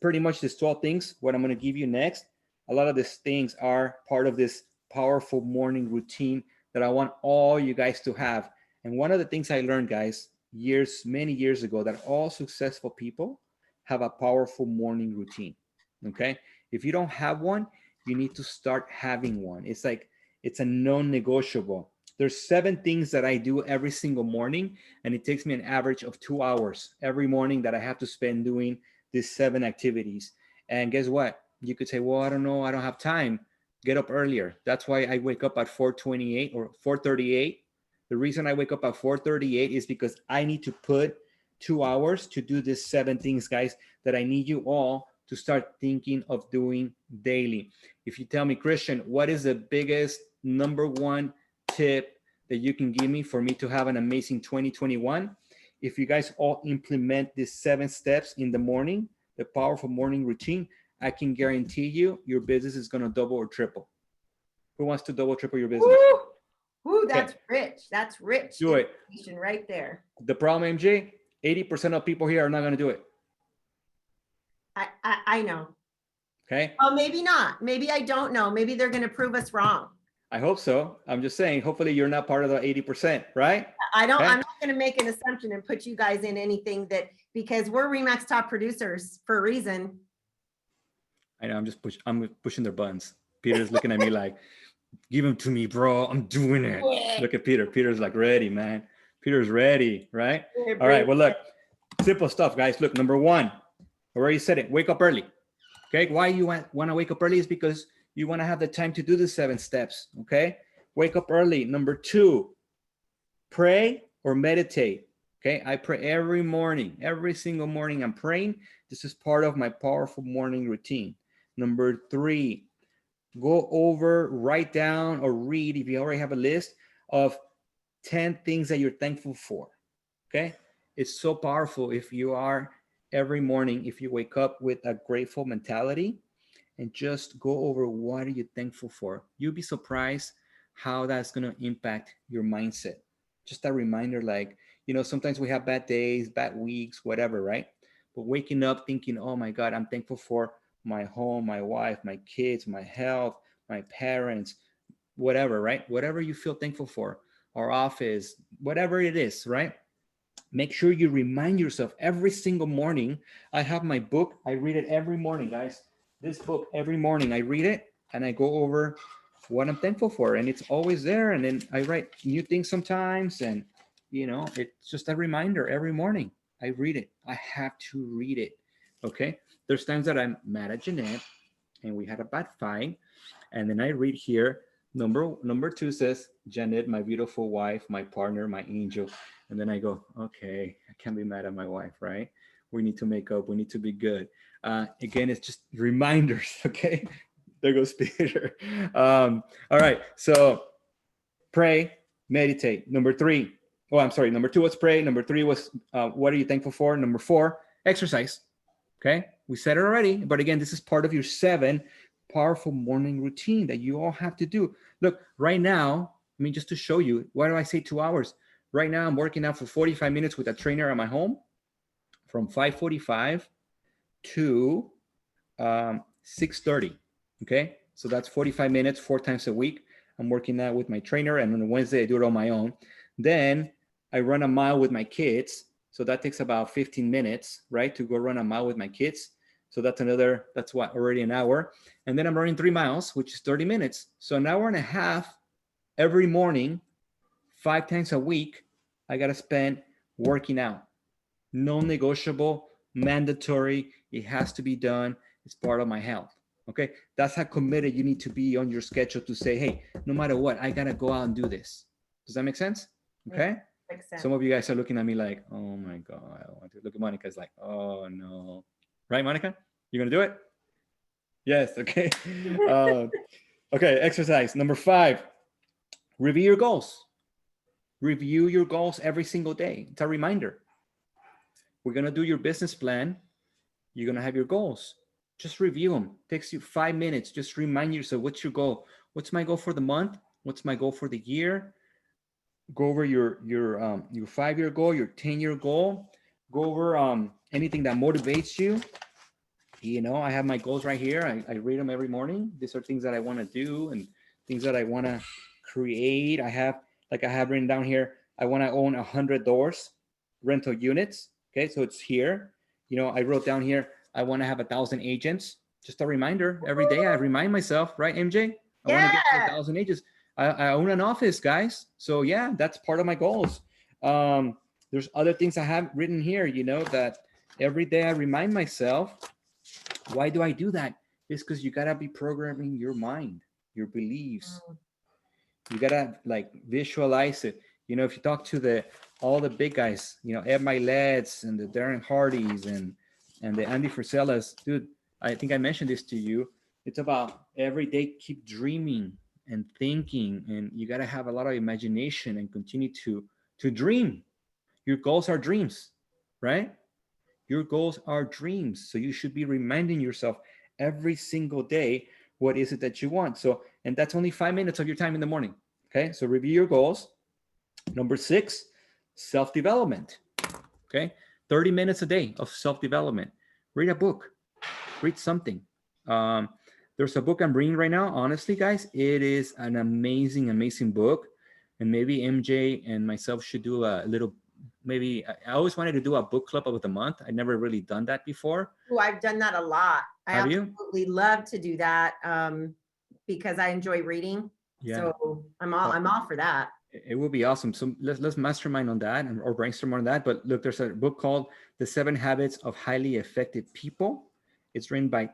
pretty much these 12 things, what I'm going to give you next, a lot of these things are part of this powerful morning routine that I want all you guys to have. And one of the things I learned, guys, many years ago, that all successful people have a powerful morning routine, okay? If you don't have one, you need to start having one. It's like, it's a non-negotiable. There's 7 things that I do every single morning, and it takes me an average of 2 hours every morning that I have to spend doing these 7 activities. And guess what? You could say, well, I don't know, I don't have time. Get up earlier. That's why I wake up at 4:28 or 4:38. The reason I wake up at 4:38 is because I need to put 2 hours to do these 7 things, guys, that I need you all to start thinking of doing daily. If you tell me, Christian, what is the biggest number 1 tip that you can give me for me to have an amazing 2021? If you guys all implement these 7 steps in the morning, the powerful morning routine, I can guarantee you your business is going to double or triple. Who wants to double, triple your business? Woo, that's rich. That's rich. Do it. Right there. The problem, MJ, 80% of people here are not going to do it. I know. Okay. Oh, maybe not. Maybe I don't know. Maybe they're going to prove us wrong. I hope so. I'm just saying, hopefully you're not part of the 80%, right? I'm not going to make an assumption and put you guys in anything because we're Remax top producers for a reason. I know, I'm pushing their buttons. Peter's looking at me like, give them to me, bro. I'm doing it. Yeah. Look at Peter. Peter's like ready, man. Peter's ready, right? All right. Well, look, simple stuff, guys. Look, number 1, I already said it. Wake up early. Okay. Why you want to wake up early is because you want to have the time to do the 7 steps. Okay. Wake up early. Number 2, pray or meditate. Okay. I pray every morning, every single morning I'm praying. This is part of my powerful morning routine. Number 3, go over, write down, or read, if you already have a list of 10 things that you're thankful for. Okay. It's so powerful if you are every morning, if you wake up with a grateful mentality and just go over what are you thankful for. You'll be surprised how that's going to impact your mindset. Just a reminder, like, you know, sometimes we have bad days, bad weeks, whatever, right? But waking up thinking, oh my God, I'm thankful for my home, my wife, my kids, my health, my parents, whatever, right? Whatever you feel thankful for, our office, whatever it is, right? Make sure you remind yourself every single morning. I have my book. I read it every morning, guys. This book, every morning I read it and I go over what I'm thankful for. And it's always there. And then I write new things sometimes. And, you know, it's just a reminder every morning. I read it. I have to read it. Okay. There's times that I'm mad at Jeanette. and we had a bad fight. And then I read here, number 2 says, Janet, my beautiful wife, my partner, my angel. And then I go, okay, I can't be mad at my wife, right? We need to make up. We need to be good. Again, it's just reminders, okay? There goes Peter. All right, so pray, meditate. Number 3, oh, I'm sorry. Number 2 was pray. Number 3 was what are you thankful for? Number 4, exercise. Okay, we said it already, but again, this is part of your 7 powerful morning routine that you all have to do. Look, right now, I mean, just to show you, why do I say 2 hours? Right now, I'm working out for 45 minutes with a trainer at my home from 5:45 to 6:30. Okay, so that's 45 minutes, 4 times a week. I'm working out with my trainer, and on Wednesday, I do it on my own. Then I run a mile with my kids. So that takes about 15 minutes, right? To go run a mile with my kids. So that's what, already an hour. And then I'm running 3 miles, which is 30 minutes. So an hour and a half every morning, 5 times a week, I got to spend working out. Non-negotiable, mandatory. It has to be done. It's part of my health. Okay. That's how committed you need to be on your schedule to say, hey, no matter what, I got to go out and do this. Does that make sense? Okay. Yeah. Some of you guys are looking at me like, oh my God, I don't want to. Look at Monica's like, oh no. Right, Monica? You gonna do it? Yes, okay. Okay, exercise. Number 5, review your goals. Review your goals every single day. It's a reminder. We're gonna do your business plan. You're gonna have your goals. Just review them. Takes you 5 minutes. Just remind yourself, what's your goal? What's my goal for the month? What's my goal for the year? Go over your 5-year goal, your 10-year goal. Go over anything that motivates you. You know, I have my goals right here. I read them every morning. These are things that I want to do and things that I want to create. I have written down here, I want to own 100 doors, rental units. Okay, so it's here. You know, I wrote down here, I want to have 1,000 agents. Just a reminder. Every day I remind myself, right, MJ? I want to get to 1,000 agents. I own an office, guys. So yeah, that's part of my goals. There's other things I have written here, you know, that every day I remind myself. Why do I do that? It's because you gotta be programming your mind, your beliefs. You gotta like visualize it. You know, if you talk to all the big guys, you know, Ed Milet's and the Darren Hardys and the Andy Frisellas, dude, I think I mentioned this to you. It's about every day keep dreaming and thinking, and you got to have a lot of imagination and continue to dream. Your goals are dreams, right? Your goals are dreams. So you should be reminding yourself every single day, what is it that you want? So, and that's only 5 minutes of your time in the morning. Okay. So review your goals. Number 6, self-development. Okay. 30 minutes a day of self-development. Read a book, read something. There's a book I'm reading right now. Honestly, guys, it is an amazing, amazing book. And maybe MJ and myself should do a little, maybe I always wanted to do a book club of the month. I'd never really done that before. Oh, I've done that a lot. I Have you? absolutely love to do that because I enjoy reading. Yeah. So I'm all for that. It would be awesome. So let's mastermind on that or brainstorm on that. But look, there's a book called The 7 Habits of Highly Effective People. It's written by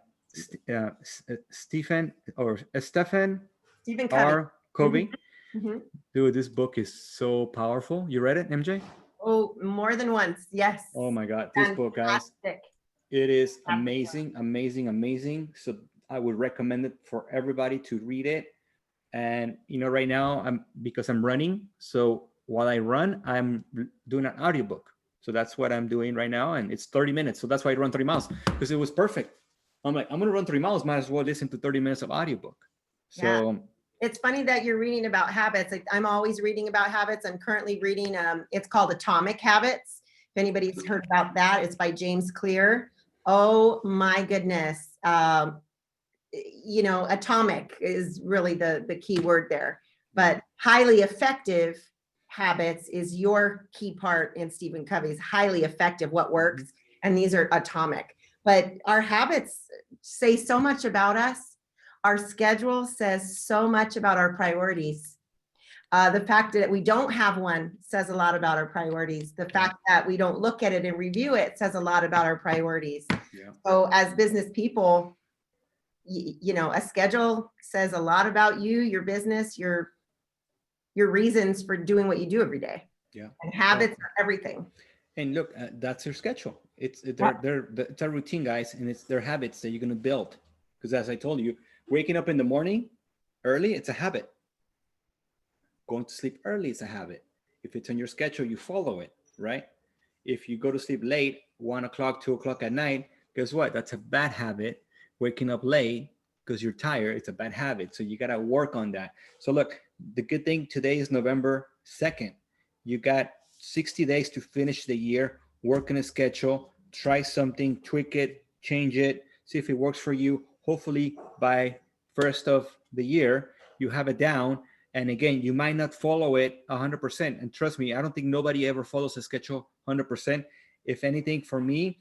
Stephen Covey. R. Covey. Mm-hmm. Dude, this book is so powerful. You read it, MJ? Oh, more than once. Yes. Oh my God. This book, guys, it is amazing, amazing, amazing. So I would recommend it for everybody to read it. And, you know, right now because I'm running. So while I run, I'm doing an audiobook. So that's what I'm doing right now. And it's 30 minutes. So that's why I run 3 miles, because it was perfect. I'm like, I'm going to run 3 miles. Might as well listen to 30 minutes of audiobook. So yeah. It's funny that you're reading about habits. I'm always reading about habits. I'm currently reading, it's called Atomic Habits. If anybody's heard about that, it's by James Clear. Oh my goodness. You know, atomic is really the key word there, but highly effective habits is your key part in Stephen Covey's highly effective, what works. And these are atomic, but our habits say so much about us. Our schedule says so much about our priorities. The fact that we don't have one says a lot about our priorities. The fact that we don't look at it and review it says a lot about our priorities. Yeah. So as business people, you know, a schedule says a lot about you, your business, your reasons for doing what you do every day. Yeah. And habits are everything. And look, that's their schedule. It's Yeah. it's a routine, guys, and it's their habits that you're going to build. Because as I told you, waking up in the morning early, it's a habit. Going to sleep early is a habit. If it's on your schedule, you follow it, right? If you go to sleep late, 1 o'clock, 2 o'clock at night, guess what? That's a bad habit. Waking up late because you're tired, it's a bad habit. So you got to work on that. So look, the good thing today is November 2nd. You got 60 days to finish the year, work on a schedule, try something, tweak it, change it, see if it works for you. Hopefully by first of the year, you have it down. And again, you might not follow it 100%. And trust me, I don't think nobody ever follows a schedule 100%. If anything, for me,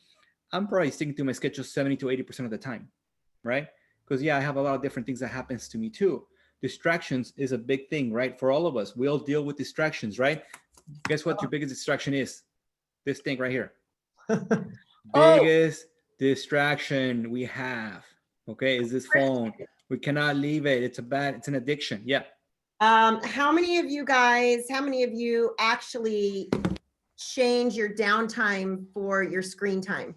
I'm probably sticking to my schedule 70 to 80% of the time, right? Because yeah, I have a lot of different things that happens to me too. Distractions is a big thing, right? For all of us, we all deal with distractions, right? Guess what your biggest distraction is? This thing right here. Biggest distraction we have, okay, is this phone. We cannot leave it. It's an addiction. Yeah. How many of you actually change your downtime for your screen time?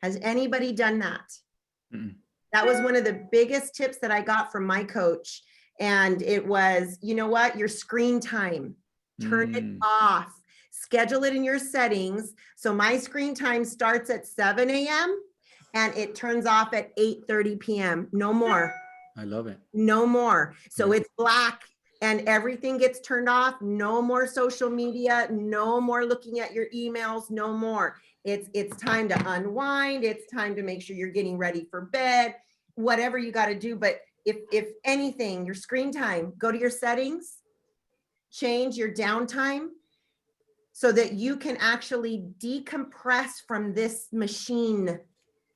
Has anybody done that? Mm-mm. That was one of the biggest tips that I got from my coach. And it was, you know what, your screen time, turn it off, schedule it in your settings. So my screen time starts at 7 a.m. and it turns off at 8:30 p.m. No more. I love it. No more. So Yeah. it's black and everything gets turned off. No more social media, no more looking at your emails, no more. It's time to unwind. It's time to make sure you're getting ready for bed, whatever you got to do. But if anything, your screen time, go to your settings, change your downtime so that you can actually decompress from this machine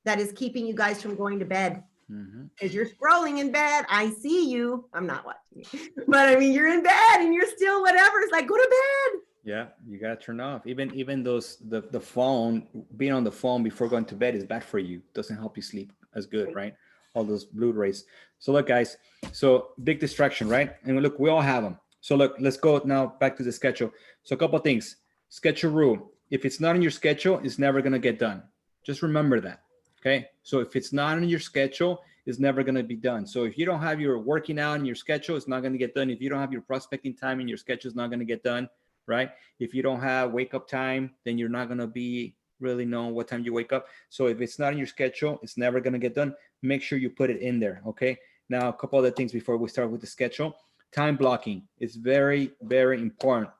that is keeping you guys from going to bed. Because you're scrolling in bed. I see you. I'm not watching you. But I mean, you're in bed and you're still whatever. It's like, go to bed. Yeah, you gotta turn off. Even those the phone, being on the phone before going to bed is bad for you. Doesn't help you sleep as good, right? All those blue rays. So look, guys. So big distraction, right? And look, we all have them. So look, let's go now back to the schedule. So a couple of things. Schedule rule. If it's not in your schedule, it's never gonna get done. Just remember that. Okay. So if it's not on your schedule, it's never going to be done. So if you don't have your working out in your schedule, it's not going to get done. If you don't have your prospecting time in your schedule, it's not going to get done, right? If you don't have wake up time, then you're not going to be really knowing what time you wake up. So if it's not in your schedule, it's never going to get done. Make sure you put it in there. Okay. Now, a couple other things before we start with the schedule. Time blocking is very, very important.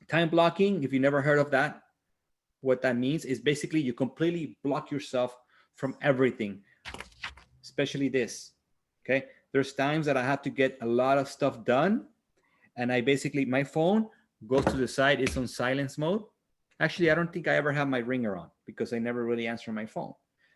Time blocking, if you never heard of that, what that means is basically you completely block yourself from everything, especially this. Okay. There's times that I have to get a lot of stuff done. And I basically, my phone goes to the side. It's on silence mode. Actually, I don't think I ever have my ringer on because I never really answer my phone.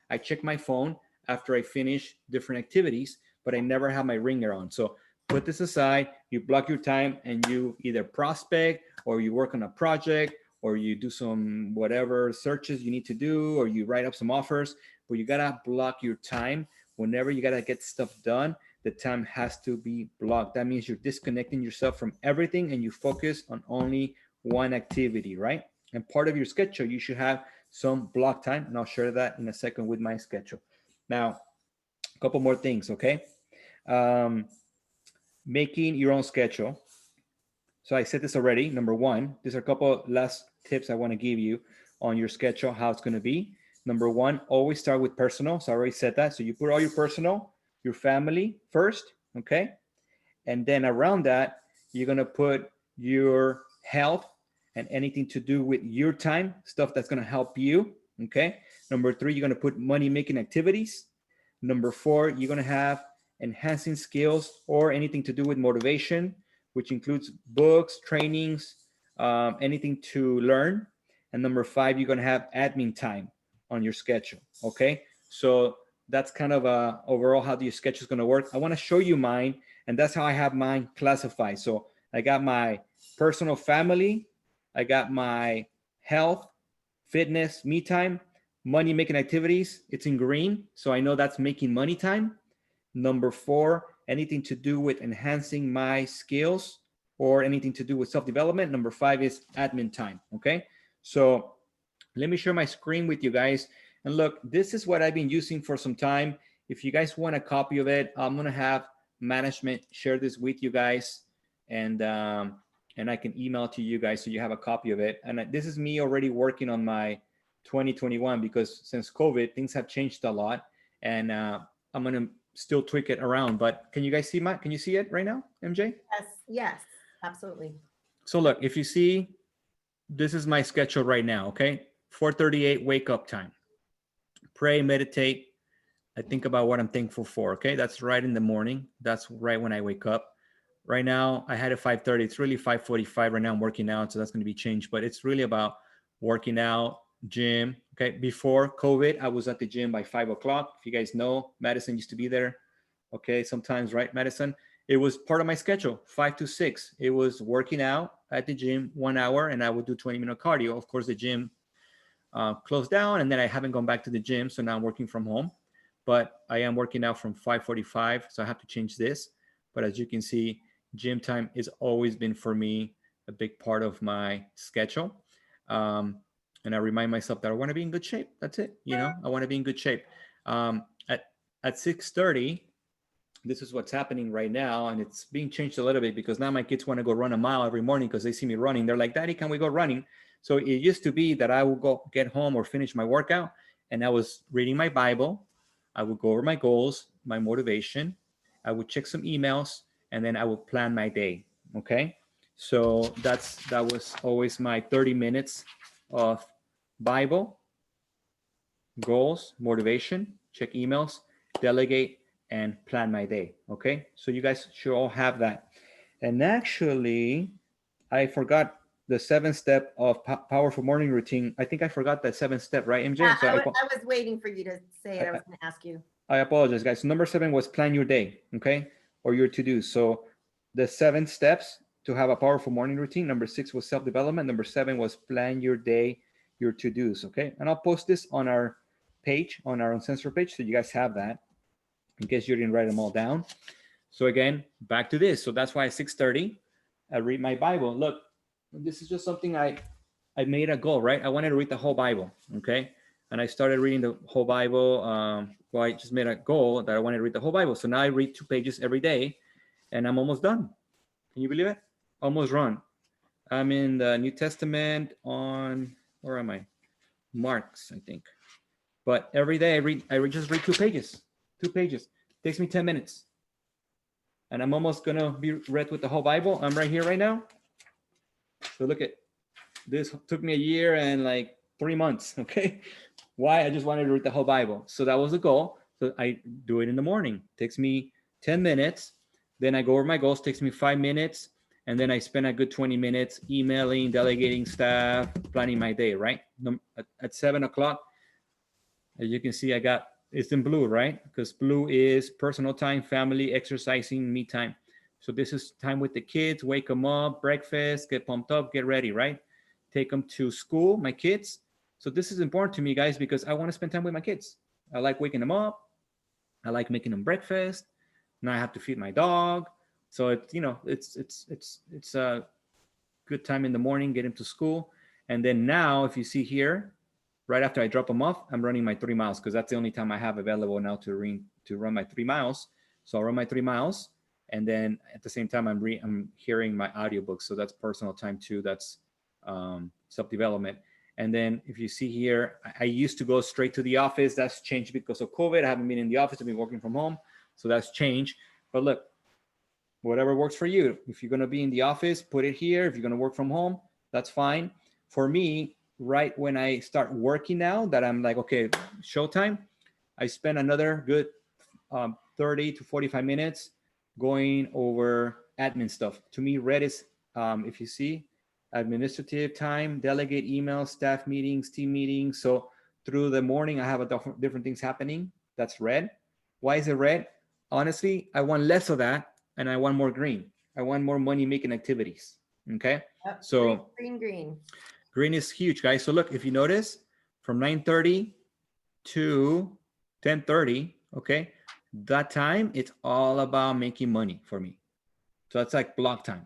I check my phone after I finish different activities, but I never have my ringer on. So put this aside, you block your time and you either prospect or you work on a project or you do some whatever searches you need to do, or you write up some offers, but you gotta block your time. Whenever you gotta get stuff done, the time has to be blocked. That means you're disconnecting yourself from everything and you focus on only one activity, right? And part of your schedule, you should have some block time, and I'll share that in a second with my schedule. Now, a couple more things, okay? Making your own schedule. So I said this already. Number one, there's a couple last tips I want to give you on your schedule, how it's going to be. Number one, always start with personal. So I already said that. So you put all your personal, your family first, okay? And then around that, you're going to put your health and anything to do with your time, stuff that's going to help you, okay? Number three, you're going to put money-making activities. Number four, you're going to have enhancing skills or anything to do with motivation, which includes books, trainings, anything to learn. And number five, you're going to have admin time on your schedule. Okay. So that's kind of overall how your schedule is going to work. I want to show you mine, and that's how I have mine classified. So I got my personal family. I got my health, fitness, me time, money making activities. It's in green. So I know that's making money time. Number 4, anything to do with enhancing my skills or anything to do with self-development. Number 5 is admin time, okay? So let me share my screen with you guys. And look, this is what I've been using for some time. If you guys want a copy of it, I'm gonna have management share this with you guys, and I can email to you guys so you have a copy of it. And this is me already working on my 2021, because since COVID, things have changed a lot, and I'm gonna still tweak it around. But can you guys see can you see it right now, MJ? Yes, yes, absolutely. So look, if you see, this is my schedule right now, okay? 4:38 wake up time. Pray, meditate. I think about what I'm thankful for, okay? That's right in the morning. That's right when I wake up. Right now, I had a 5:30. It's really 5:45 right now. I'm working out, so that's going to be changed. But it's really about working out, gym, okay? Before COVID, I was at the gym by 5 o'clock. If you guys know, Madison used to be there, okay? Sometimes, right, Madison? It was part of my schedule, 5 to 6. It was working out at the gym 1 hour, and I would do 20-minute cardio. Of course, the gym closed down, and then I haven't gone back to the gym, so now I'm working from home. But I am working out from 5:45, so I have to change this. But as you can see, gym time has always been for me a big part of my schedule. And I remind myself that I want to be in good shape. That's it. You know, I want to be in good shape. At 6:30, this is what's happening right now, and it's being changed a little bit because now my kids want to go run a mile every morning because they see me running. They're like, "Daddy, can we go running?" So it used to be that I would go get home or finish my workout, and I was reading my Bible. I would go over my goals, my motivation. I would check some emails, and then I would plan my day. Okay, so that was always my 30 minutes of Bible, goals, motivation, check emails, delegate, and plan my day. Okay, so you guys should all have that. And actually, I forgot the 7th step of powerful morning routine. I think I forgot that 7th step, right, MJ? Yeah, So I was waiting for you to say it. I was going to ask you. I apologize, guys. So number 7 was plan your day, okay, or your to-do. So the 7 steps to have a powerful morning routine. Number 6 was self-development. Number 7 was plan your day, your to-dos, okay? And I'll post this on our page, on our Uncensored page, so you guys have that in case you didn't write them all down. So again, back to this. So that's why at 6:30, I read my Bible. Look, this is just something I made a goal, right? I wanted to read the whole Bible, okay? And I started reading the whole Bible. Well, I just made a goal that I wanted to read the whole Bible. So now I read 2 pages every day, and I'm almost done. Can you believe it? Almost run. I'm in the New Testament on, where am I? Mark's, I think. But every day I just read 2 pages. 2 pages. Takes me 10 minutes. And I'm almost gonna be read with the whole Bible. I'm right here right now. So look at this. Took me a year and like 3 months. Okay, why? I just wanted to read the whole Bible. So that was the goal. So I do it in the morning. Takes me 10 minutes. Then I go over my goals. Takes me 5 minutes, and then I spend a good 20 minutes emailing, delegating staff, planning my day. Right at 7 o'clock, as you can see, it's in blue, right? Because blue is personal time, family, exercising, me time. So this is time with the kids, wake them up, breakfast, get pumped up, get ready, right? Take them to school, my kids. So this is important to me, guys, because I want to spend time with my kids. I like waking them up. I like making them breakfast. Now I have to feed my dog. So it's a good time in the morning, get him to school. And then now, if you see here, right after I drop them off, I'm running my 3 miles because that's the only time I have available now to run my 3 miles. So I'll run my 3 miles, and then at the same time I'm hearing my audiobooks. So that's personal time too. That's self-development. And then if you see here, I used to go straight to the office. That's changed because of COVID. I haven't been in the office. I've been working from home. So that's changed. But look, whatever works for you. If you're going to be in the office, put it here. If you're going to work from home, that's fine. For me, right when I start working now, that I'm like, okay, showtime, I spend another good 30 to 45 minutes going over admin stuff. To me, red is, if you see, administrative time, delegate emails, staff meetings, team meetings. So through the morning, I have different things happening. That's red. Why is it red? Honestly, I want less of that, and I want more green. I want more money-making activities. Okay, Yep. so Green. Green is huge, guys. So look, if you notice, from 9:30 to 10:30, okay, That time, it's all about making money for me. So that's like block time.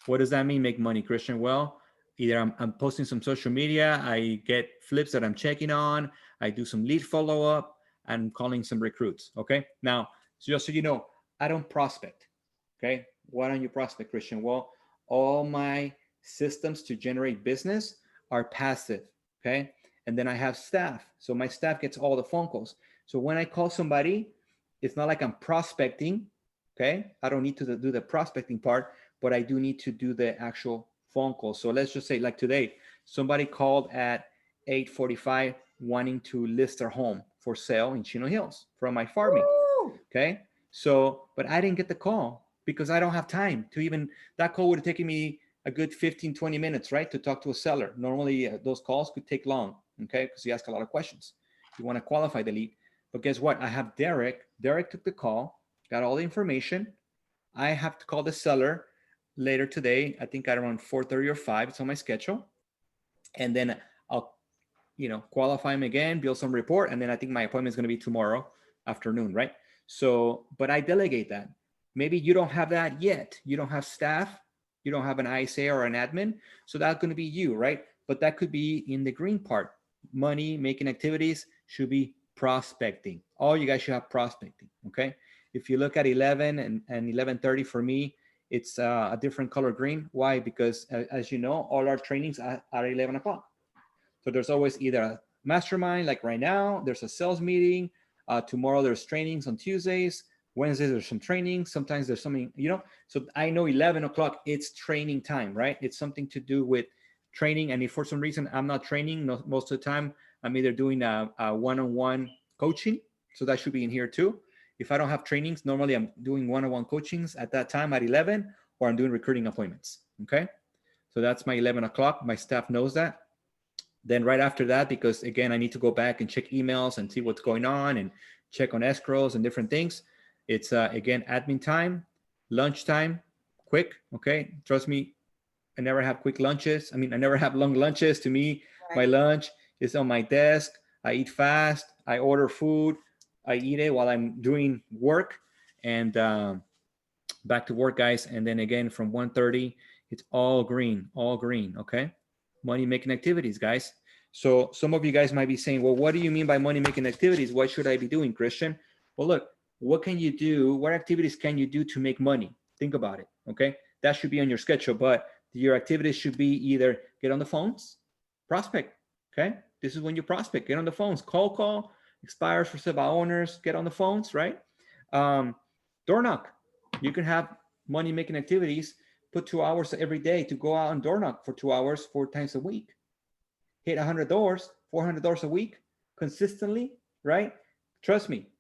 What does that mean, make money, Christian? Well, either I'm posting some social media, I get flips that I'm checking on, I do some lead follow-up, I'm calling some recruits, okay? Now, so just so you know, I don't prospect, okay? Why don't you prospect, Christian? Well, all my systems to generate business are passive, okay? And then I have staff. So my staff gets all the phone calls. So when I call somebody, it's not like I'm prospecting, okay? I don't need to do the prospecting part, but I do need to do the actual phone call. So let's just say, like today, somebody called at 8:45 wanting to list their home for sale in Chino Hills from my farming. Woo! Okay. So, but I didn't get the call because I don't have time to even, that call would have taken me a good 15, 20 minutes, right? To talk to a seller. Normally those calls could take long, okay? Because you ask a lot of questions. You want to qualify the lead. But guess what? I have Derek. Derek took the call, got all the information. I have to call the seller later today. I think at around 4:30 or 5. It's on my schedule. And then I'll, qualify him again, build some report. And then I think my appointment is going to be tomorrow afternoon, right? So, but I delegate that. Maybe you don't have that yet. You don't have staff. You don't have an ISA or an admin. So that's going to be you, right? But that could be in the green part. Money making activities should be prospecting. All you guys should have prospecting, okay? If you look at 11 and 11:30 for me, it's a different color green. Why? Because as you know, all our trainings are at 11 o'clock. So there's always either a mastermind, like right now, there's a sales meeting. Tomorrow there's trainings on Tuesdays. Wednesdays there's some training. Sometimes there's something, so I know 11 o'clock, it's training time, right? It's something to do with training. And if for some reason I'm not training, most of the time, I'm either doing a one-on-one coaching. So that should be in here too. If I don't have trainings, normally I'm doing one-on-one coachings at that time at 11, or I'm doing recruiting appointments, okay? So that's my 11 o'clock. My staff knows that. Then right after that, because again, I need to go back and check emails and see what's going on and check on escrows and different things. It's again, admin time, lunch time, quick, okay? Trust me, I never have quick lunches. I never have long lunches. To me, my lunch is on my desk. I eat fast. I order food. I eat it while I'm doing work, and back to work, guys. And then again, from 1:30, it's all green, okay? Money making activities, guys. So some of you guys might be saying, well, what do you mean by money making activities? What should I be doing, Christian? Well, look, what can you do? What activities can you do to make money? Think about it, okay? That should be on your schedule, but your activities should be either get on the phones, prospect, okay? This is when you prospect, get on the phones, call, expires for sale by owners, get on the phones, right? Door knock. You can have money making activities, put 2 hours every day to go out and door knock for 2 hours, 4 times a week. Hit 100 doors, 400 doors a week consistently, right? Trust me,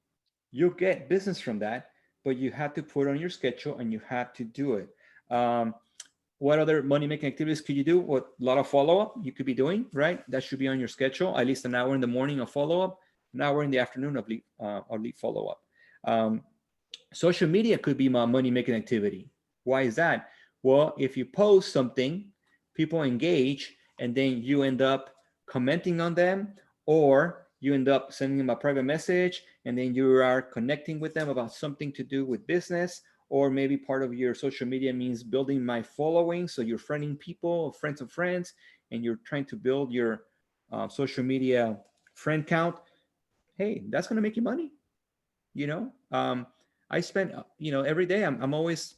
you'll get business from that, but you have to put it on your schedule and you have to do it. What other money making activities could you do? What, a lot of follow-up you could be doing, right? That should be on your schedule, at least an hour in the morning of follow-up, an hour in the afternoon of lead follow-up. Social media could be my money making activity. Why is that? Well, if you post something, people engage, and then you end up commenting on them, or you end up sending them a private message, and then you are connecting with them about something to do with business, or maybe part of your social media means building my following. So you're friending people, friends of friends, and you're trying to build your social media friend count. Hey, that's going to make you money. I spend, every day I'm always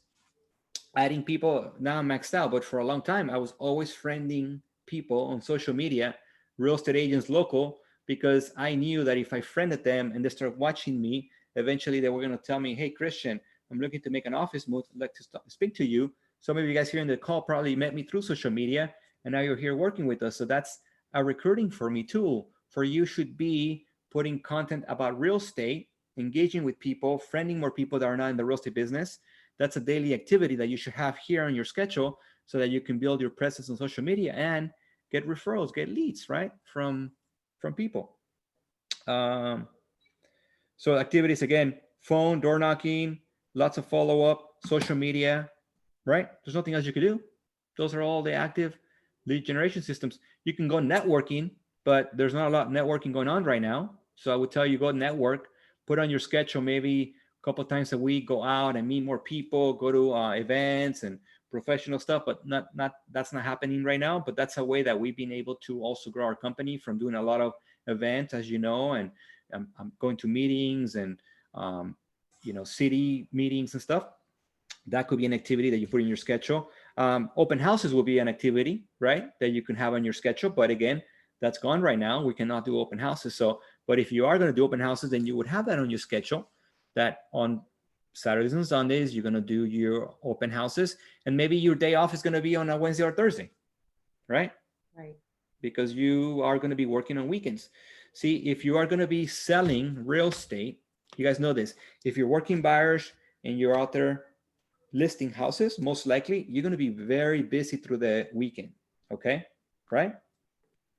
adding people. Now I'm maxed out, but for a long time, I was always friending people on social media, real estate agents, local, because I knew that if I friended them and they started watching me, eventually they were going to tell me, hey, Christian, I'm looking to make an office move. I'd like to speak to you. Some of you guys here in the call probably met me through social media, and now you're here working with us. So that's a recruiting for me tool. For you should be putting content about real estate, engaging with people, friending more people that are not in the real estate business. That's a daily activity that you should have here on your schedule so that you can build your presence on social media and get referrals, get leads, right? From people. So activities, again, phone, door knocking, lots of follow-up, social media, right? There's nothing else you could do. Those are all the active lead generation systems. You can go networking, but there's not a lot of networking going on right now. So I would tell you, go network, put on your schedule maybe a couple times a week, go out and meet more people, go to events and professional stuff, but that's not happening right now. But that's a way that we've been able to also grow our company from doing a lot of events, as you know, and I'm going to meetings and city meetings and stuff. That could be an activity that you put in your schedule. Open houses will be an activity, right, that you can have on your schedule. But again, that's gone right now. We cannot do open houses. So, but if you are going to do open houses, then you would have that on your schedule, that on Saturdays and Sundays, you're going to do your open houses. And maybe your day off is going to be on a Wednesday or Thursday, right? Right. Because you are going to be working on weekends. See, if you are going to be selling real estate, you guys know this. If you're working buyers and you're out there listing houses, most likely you're going to be very busy through the weekend. Okay. Right.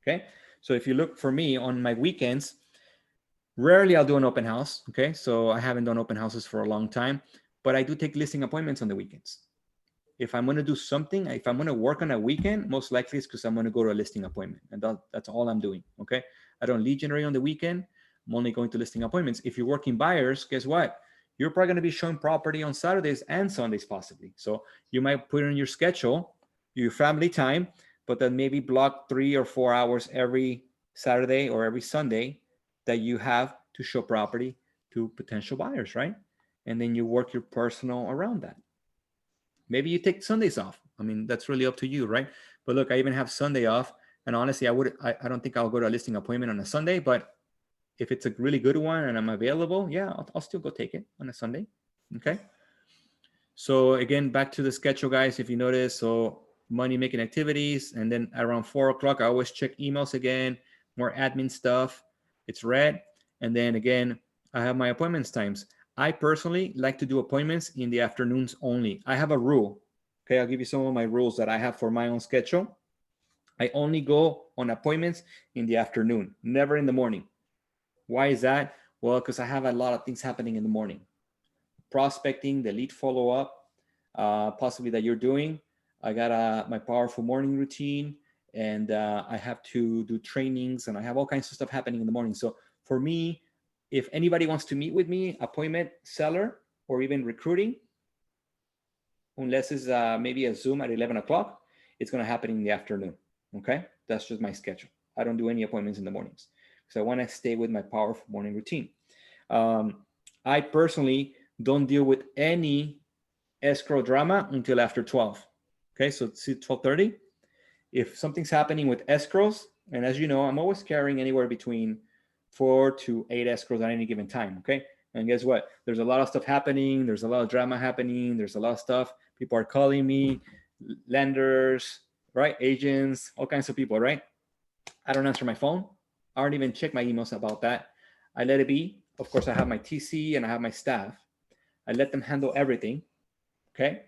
Okay. So if you look for me on my weekends, rarely I'll do an open house. Okay. So I haven't done open houses for a long time, but I do take listing appointments on the weekends. If I'm going to do something, if I'm going to work on a weekend, most likely it's because I'm going to go to a listing appointment. And that's all I'm doing. Okay. I don't lead generate on the weekend. I'm only going to listing appointments. If you're working buyers, guess what? You're probably going to be showing property on Saturdays and Sundays possibly. So you might put it in your schedule, your family time, but then maybe block 3 or 4 hours every Saturday or every Sunday that you have to show property to potential buyers, right? And then you work your personal around that. Maybe you take Sundays off. I mean, that's really up to you, right? But look, I even have Sunday off. And honestly, I don't think I'll go to a listing appointment on a Sunday, but if it's a really good one and I'm available, yeah, I'll still go take it on a Sunday. Okay. So again, back to the schedule, guys, if you notice, so money making activities. And then around 4 o'clock, I always check emails again, more admin stuff. It's red. And then again, I have my appointments times. I personally like to do appointments in the afternoons only. I have a rule. Okay. I'll give you some of my rules that I have for my own schedule. I only go on appointments in the afternoon, never in the morning. Why is that? Well, because I have a lot of things happening in the morning. Prospecting, the lead follow-up, possibly that you're doing. I got my powerful morning routine, and I have to do trainings, and I have all kinds of stuff happening in the morning. So for me, if anybody wants to meet with me, appointment, seller, or even recruiting, unless it's maybe a Zoom at 11 o'clock, it's going to happen in the afternoon. Okay, that's just my schedule. I don't do any appointments in the mornings. So I want to stay with my powerful morning routine. I personally don't deal with any escrow drama until after 12. Okay, so it's 12:30. If something's happening with escrows, and as you know, I'm always carrying anywhere between 4 to 8 escrows at any given time. Okay, and guess what? There's a lot of stuff happening. There's a lot of drama happening. There's a lot of stuff. People are calling me, lenders, right? Agents, all kinds of people, right? I don't answer my phone. I don't even check my emails about that. I let it be. Of course, I have my TC and I have my staff. I let them handle everything, okay?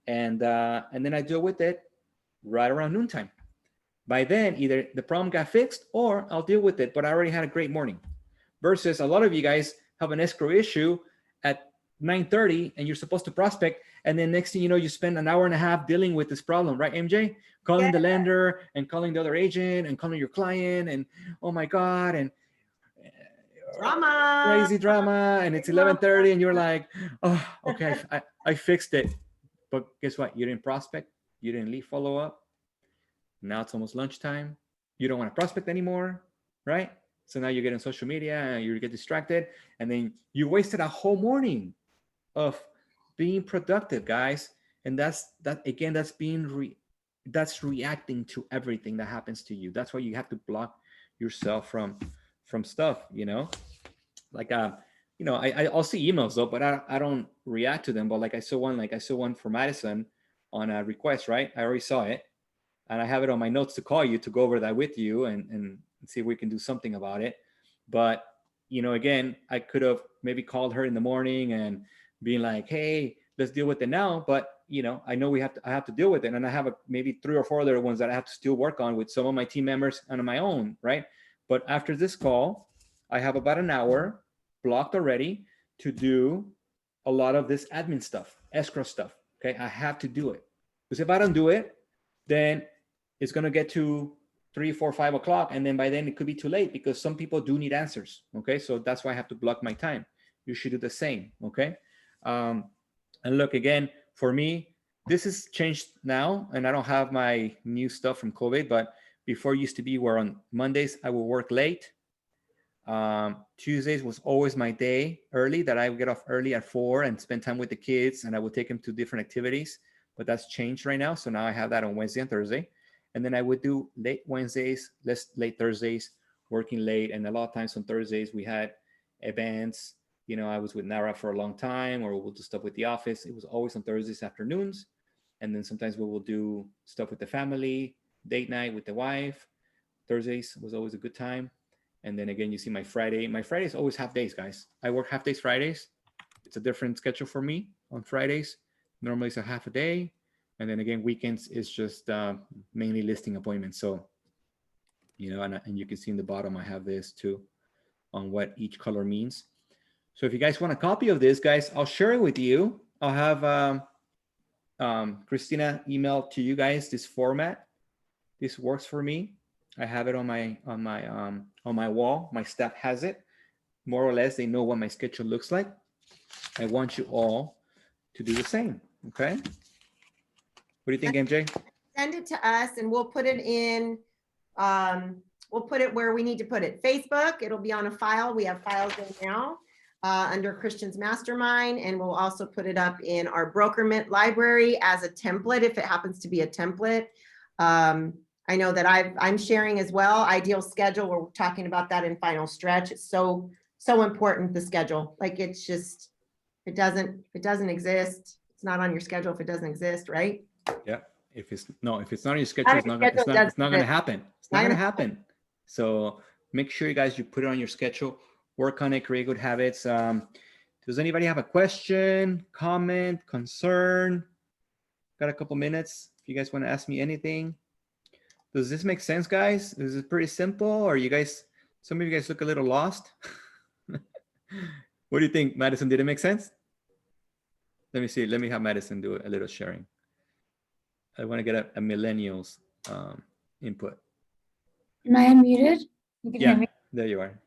And then I deal with it right around noontime. By then, either the problem got fixed or I'll deal with it, but I already had a great morning. Versus a lot of you guys have an escrow issue at 9:30 and you're supposed to prospect, and then next thing you know, you spend an hour and a half dealing with this problem, right, MJ? Calling the lender and calling the other agent and calling your client, and oh my God, and Drama. crazy drama, and it's 11:30 and you're like, oh, okay, I fixed it. But guess what? You didn't prospect, you didn't lead follow up. Now it's almost lunchtime. You don't want to prospect anymore, right? So now you get on social media and you get distracted, and then you wasted a whole morning of being productive, guys. And that's reacting to everything that happens to you. That's why you have to block yourself from stuff, like I'll see emails though, but I don't react to them. But I saw one for Madison on a request, right? I already saw it, and I have it on my notes to call you to go over that with you and see if we can do something about it. But again, I could have maybe called her in the morning and being like, hey, let's deal with it now. But I know I have to deal with it, and I have maybe 3 or 4 other ones that I have to still work on with some of my team members and on my own, right? But after this call, I have about an hour blocked already to do a lot of this admin stuff, escrow stuff. Okay, I have to do it, because if I don't do it, then it's going to get to 3, 4, 5 o'clock, and then by then it could be too late, because some people do need answers. Okay, so that's why I have to block my time. you should do the same. Okay. And look, again, for me, this has changed now, and I don't have my new stuff from COVID, but before it used to be where on Mondays I would work late. Tuesdays was always my day early, that I would get off early at 4 and spend time with the kids, and I would take them to different activities, but that's changed right now. So now I have that on Wednesday and Thursday. And then I would do late Wednesdays, late Thursdays, working late. And a lot of times on Thursdays we had events. You know, I was with Nara for a long time, or we'll do stuff with the office. It was always on Thursdays afternoons. And then sometimes we will do stuff with the family, date night with the wife. Thursdays was always a good time. And then again, you see my Friday. My Fridays always half days, guys. I work half days Fridays. It's a different schedule for me on Fridays. Normally it's a half a day. And then again, weekends is just mainly listing appointments. So, you know, and you can see in the bottom, I have this too on what each color means. So if you guys want a copy of this, guys, I'll share it with you. I'll have Christina email to you guys this format. This works for me. I have it on my wall. My staff has it. More or less, they know what my schedule looks like. I want you all to do the same. Okay. What do you think, MJ? Send it to us and we'll put it in, we'll put it where we need to put it. Facebook, it'll be on a file. We have files in now under Christian's Mastermind, and we'll also put it up in our Broker Mint library as a template if it happens to be a template. I know that I'm sharing as well. Ideal schedule, we're talking about that in Final Stretch. It's so important, the schedule. Like, it's just, if it doesn't exist, it's not on your schedule if it doesn't exist, right? Yeah. If it's not on your schedule, it's not going to happen. It's not going to happen. So make sure you guys, you put it on your schedule, work on it, create good habits. Does anybody have a question, comment, concern? Got a couple minutes. If you guys want to ask me anything. Does this make sense, guys? Is it pretty simple? Or you guys, some of you guys look a little lost? What do you think, Madison? Did it make sense? Let me see. Let me have Madison do a little sharing. I want to get a millennials input. Am I unmuted? You can hear me. There you are.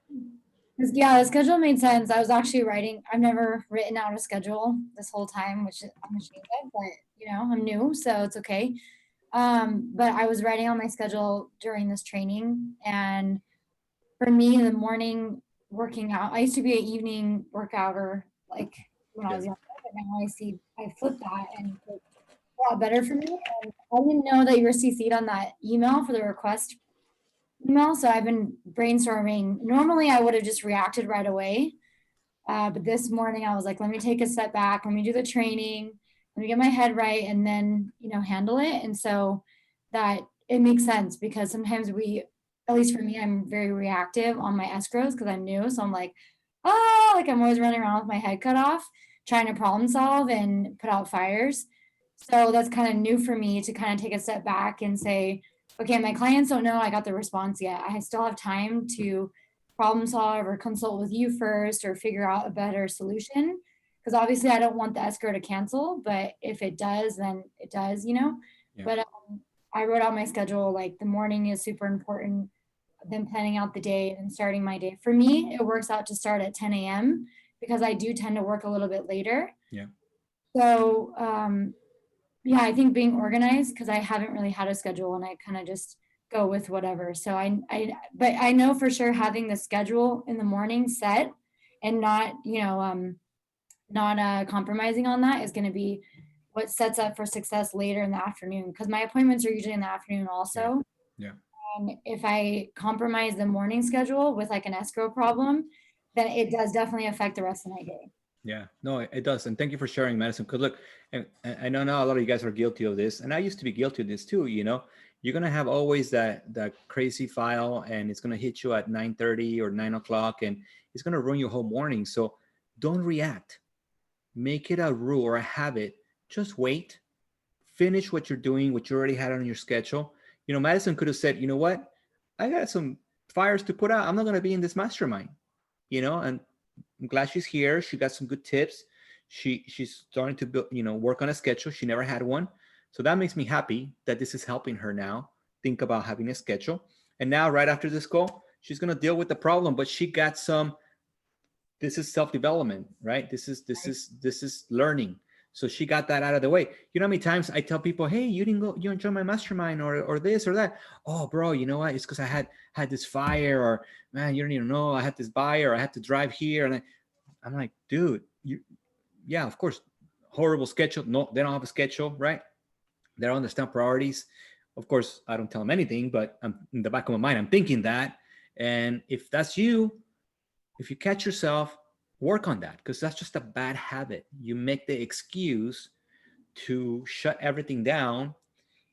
Yeah, the schedule made sense. I was actually writing. I've never written out a schedule this whole time, which I'm ashamed of, but you know, I'm new, so it's okay. But I was writing on my schedule during this training, and for me in the morning working out, I used to be an evening workouter, like when I was younger, but now I flipped that and it's a lot better for me. And I didn't know that you were CC'd on that email for the request email, so I've been brainstorming. Normally I would have just reacted right away, but this morning I was like, let me take a step back, let me do the training, let me get my head right, and then, you know, handle it. And so that it makes sense, because sometimes at least for me, I'm very reactive on my escrows because I'm new. So I'm like, like I'm always running around with my head cut off, trying to problem solve and put out fires. So that's kind of new for me to kind of take a step back and say, okay, my clients don't know I got the response yet. I still have time to problem solve or consult with you first or figure out a better solution. Because obviously I don't want the escrow to cancel, but if it does, then it does, you know. Yeah. But I wrote out my schedule, like the morning is super important, then planning out the day and starting my day. For me, it works out to start at 10 a.m. because I do tend to work a little bit later. Yeah. So, yeah, I think being organized, because I haven't really had a schedule and I kind of just go with whatever. So but I know for sure having the schedule in the morning set and not, you know, not compromising on that is going to be what sets up for success later in the afternoon, because my appointments are usually in the afternoon also. Yeah. And if I compromise the morning schedule with like an escrow problem, then it does definitely affect the rest of my day. Yeah, no, it does. And thank you for sharing, Madison. Because look, and I know now a lot of you guys are guilty of this, and I used to be guilty of this too. You know, you're gonna have always that crazy file, and it's gonna hit you at 9:30 or 9 o'clock, and it's gonna ruin your whole morning. So don't react. Make it a rule or a habit. Just wait. Finish what you're doing, what you already had on your schedule. You know, Madison could have said, you know what, I got some fires to put out. I'm not gonna be in this mastermind. You know, and I'm glad she's here. She got some good tips. She's starting to build, you know, work on a schedule. She never had one. So that makes me happy that this is helping her now think about having a schedule. And now right after this call, she's going to deal with the problem, but she got some this is self-development, right? This is learning. So she got that out of the way. You know how many times I tell people, hey, you didn't join my mastermind or this or that. Oh, bro, you know what? It's because I had this fire, or man, you don't even know, I had this buyer, or I had to drive here. And I'm like, dude, yeah, of course, horrible schedule. No, they don't have a schedule, right? They don't understand priorities. Of course, I don't tell them anything, but I'm in the back of my mind, I'm thinking that. And if that's you, if you catch yourself, work on that, because that's just a bad habit. You make the excuse to shut everything down,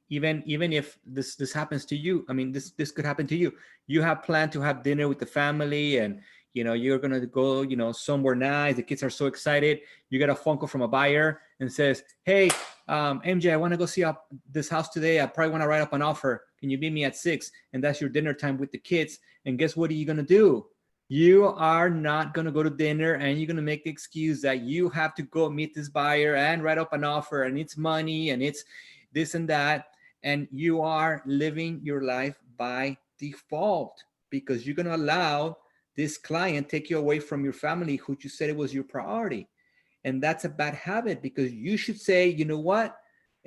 even if this happens to you. I mean, this could happen to you. You have planned to have dinner with the family, and you're gonna go somewhere nice. The kids are so excited. You get a phone call from a buyer and says, hey, MJ, I want to go see this house today. I probably want to write up an offer. Can you meet me at 6? And that's your dinner time with the kids. And guess what are you gonna do? You are not going to go to dinner, and you're going to make the excuse that you have to go meet this buyer and write up an offer, and it's money and it's this and that. And you are living your life by default, because you're going to allow this client take you away from your family, who you said it was your priority. And that's a bad habit, because you should say, you know what,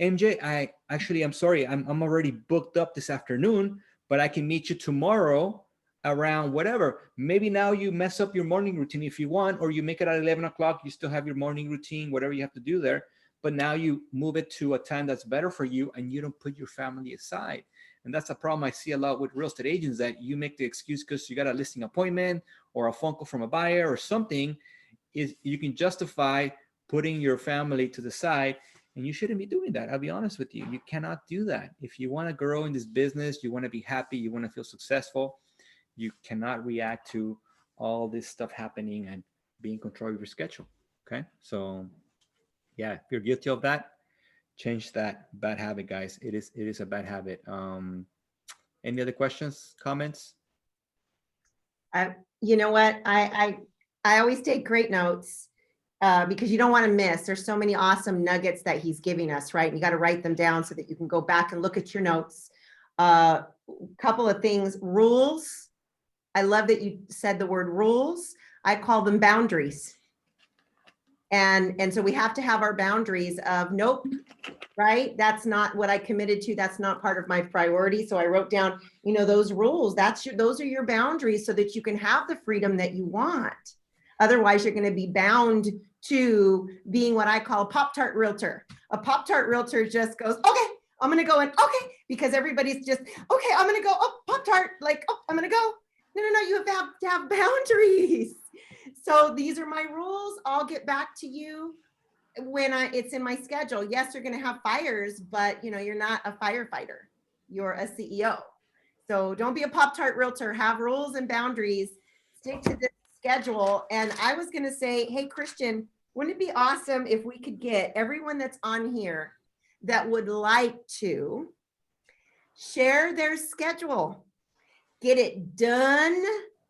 MJ, I'm sorry, I'm already booked up this afternoon, but I can meet you tomorrow around whatever. Maybe now you mess up your morning routine if you want, or you make it at 11 o'clock. You still have your morning routine, whatever you have to do there. But now you move it to a time that's better for you, and you don't put your family aside. And that's a problem I see a lot with real estate agents, that you make the excuse because you got a listing appointment or a phone call from a buyer or something. Is you can justify putting your family to the side, and you shouldn't be doing that. I'll be honest with you. You cannot do that. If you want to grow in this business, you want to be happy, you want to feel successful, you cannot react to all this stuff happening and be in control of your schedule. Okay. So yeah, if you're guilty of that, change that bad habit, guys. It is a bad habit. Any other questions, comments? You know what? I always take great notes because you don't want to miss. There's so many awesome nuggets that he's giving us, right? You got to write them down so that you can go back and look at your notes. Couple of things, rules. I love that you said the word rules. I call them boundaries. And so we have to have our boundaries of nope, right? That's not what I committed to. That's not part of my priority. So I wrote down, those rules. Those are your boundaries, so that you can have the freedom that you want. Otherwise, you're going to be bound to being what I call a Pop-Tart realtor. A Pop-Tart realtor just goes, okay, I'm going to go in. Okay. Because everybody's just, okay, I'm going to go, oh, Pop-Tart, like, oh, I'm going to go. No, you have to have boundaries. So these are my rules. I'll get back to you when it's in my schedule. Yes, you're going to have fires, but you're not a firefighter. You're a CEO. So don't be a Pop-Tart realtor. Have rules and boundaries. Stick to this schedule. And I was going to say, hey, Christian, wouldn't it be awesome if we could get everyone that's on here that would like to share their schedule? Get it done,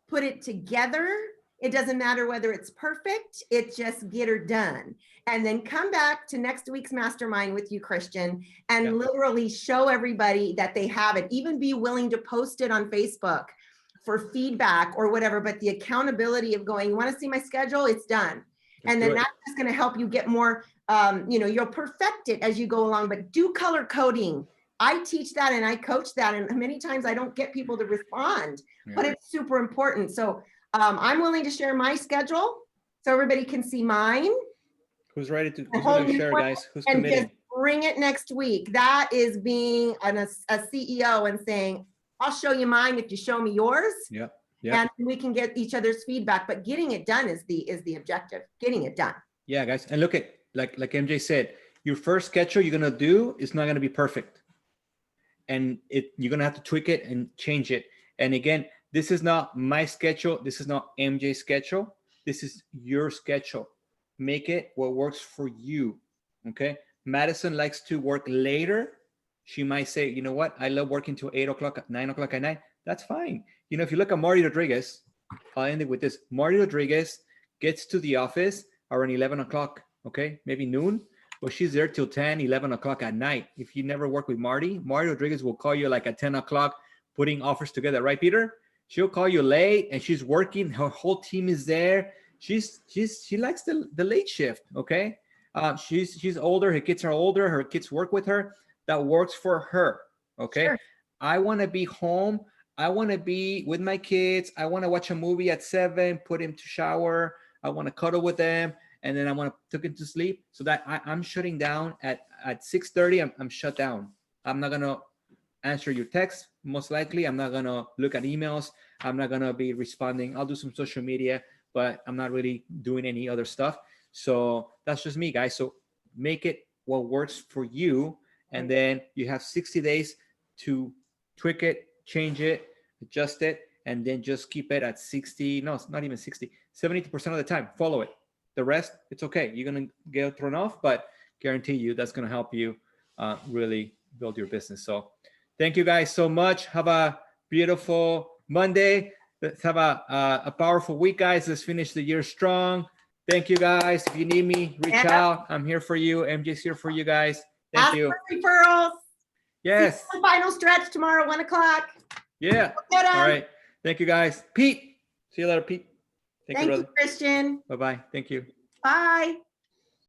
put it together. It doesn't matter whether it's perfect, it's just get her done. And then come back to next week's mastermind with you, Christian, and literally show everybody that they have it. Even be willing to post it on Facebook for feedback or whatever, but the accountability of going, you want to see my schedule? It's done. And then that's just going to help you get more, you'll perfect it as you go along, but do color coding. I teach that and I coach that, and many times I don't get people to respond, but it's super important. So I'm willing to share my schedule so everybody can see mine. Who's ready to share, guys? Who's committed? And just bring it next week. That is being a CEO and saying, I'll show you mine if you show me yours. Yeah. And we can get each other's feedback, but getting it done is the objective. Getting it done. Yeah, guys. And look at, like MJ said, your first schedule you're going to do is not going to be perfect. And you're going to have to tweak it and change it. And again, this is not my schedule. This is not MJ's schedule. This is your schedule. Make it what works for you. Okay. Madison likes to work later. She might say, you know what? I love working till 8 o'clock, 9 o'clock at night. That's fine. If you look at Marty Rodriguez, I'll end it with this. Marty Rodriguez gets to the office around 11 o'clock. Okay. Maybe noon. But she's there till 10, 11 o'clock at night. If you never work with Marty Rodriguez will call you like at 10 o'clock, putting offers together. Right, Peter? She'll call you late and she's working. Her whole team is there. she likes the late shift. Okay. She's older. Her kids are older. Her kids work with her. That works for her. Okay. Sure. I want to be home. I want to be with my kids. I want to watch a movie at 7, put him to shower. I want to cuddle with them, and then I want to tuck him to sleep. So that I'm shutting down at 6:30. I'm shut down. I'm not gonna answer your text. Most likely, I'm not gonna look at emails. I'm not gonna be responding. I'll do some social media, but I'm not really doing any other stuff. So that's just me, guys. So make it what works for you, and then you have 60 days to tweak it, change it, adjust it, and then just keep it at 60. No, it's not even 60, 70% of the time. Follow it. The rest, it's okay. You're going to get thrown off, but guarantee you that's going to help you really build your business. So thank you guys so much. Have a beautiful Monday. Let's have a powerful week, guys. Let's finish the year strong. Thank you, guys. If you need me, reach out. I'm here for you. MJ's here for you guys. Thank Ask you. for referrals. Yes. See you on the final stretch tomorrow, 1 o'clock. Yeah. Get 'em. All right. Thank you, guys. Pete. See you later, Pete. Thank you, brother. Christian. Bye-bye. Thank you. Bye.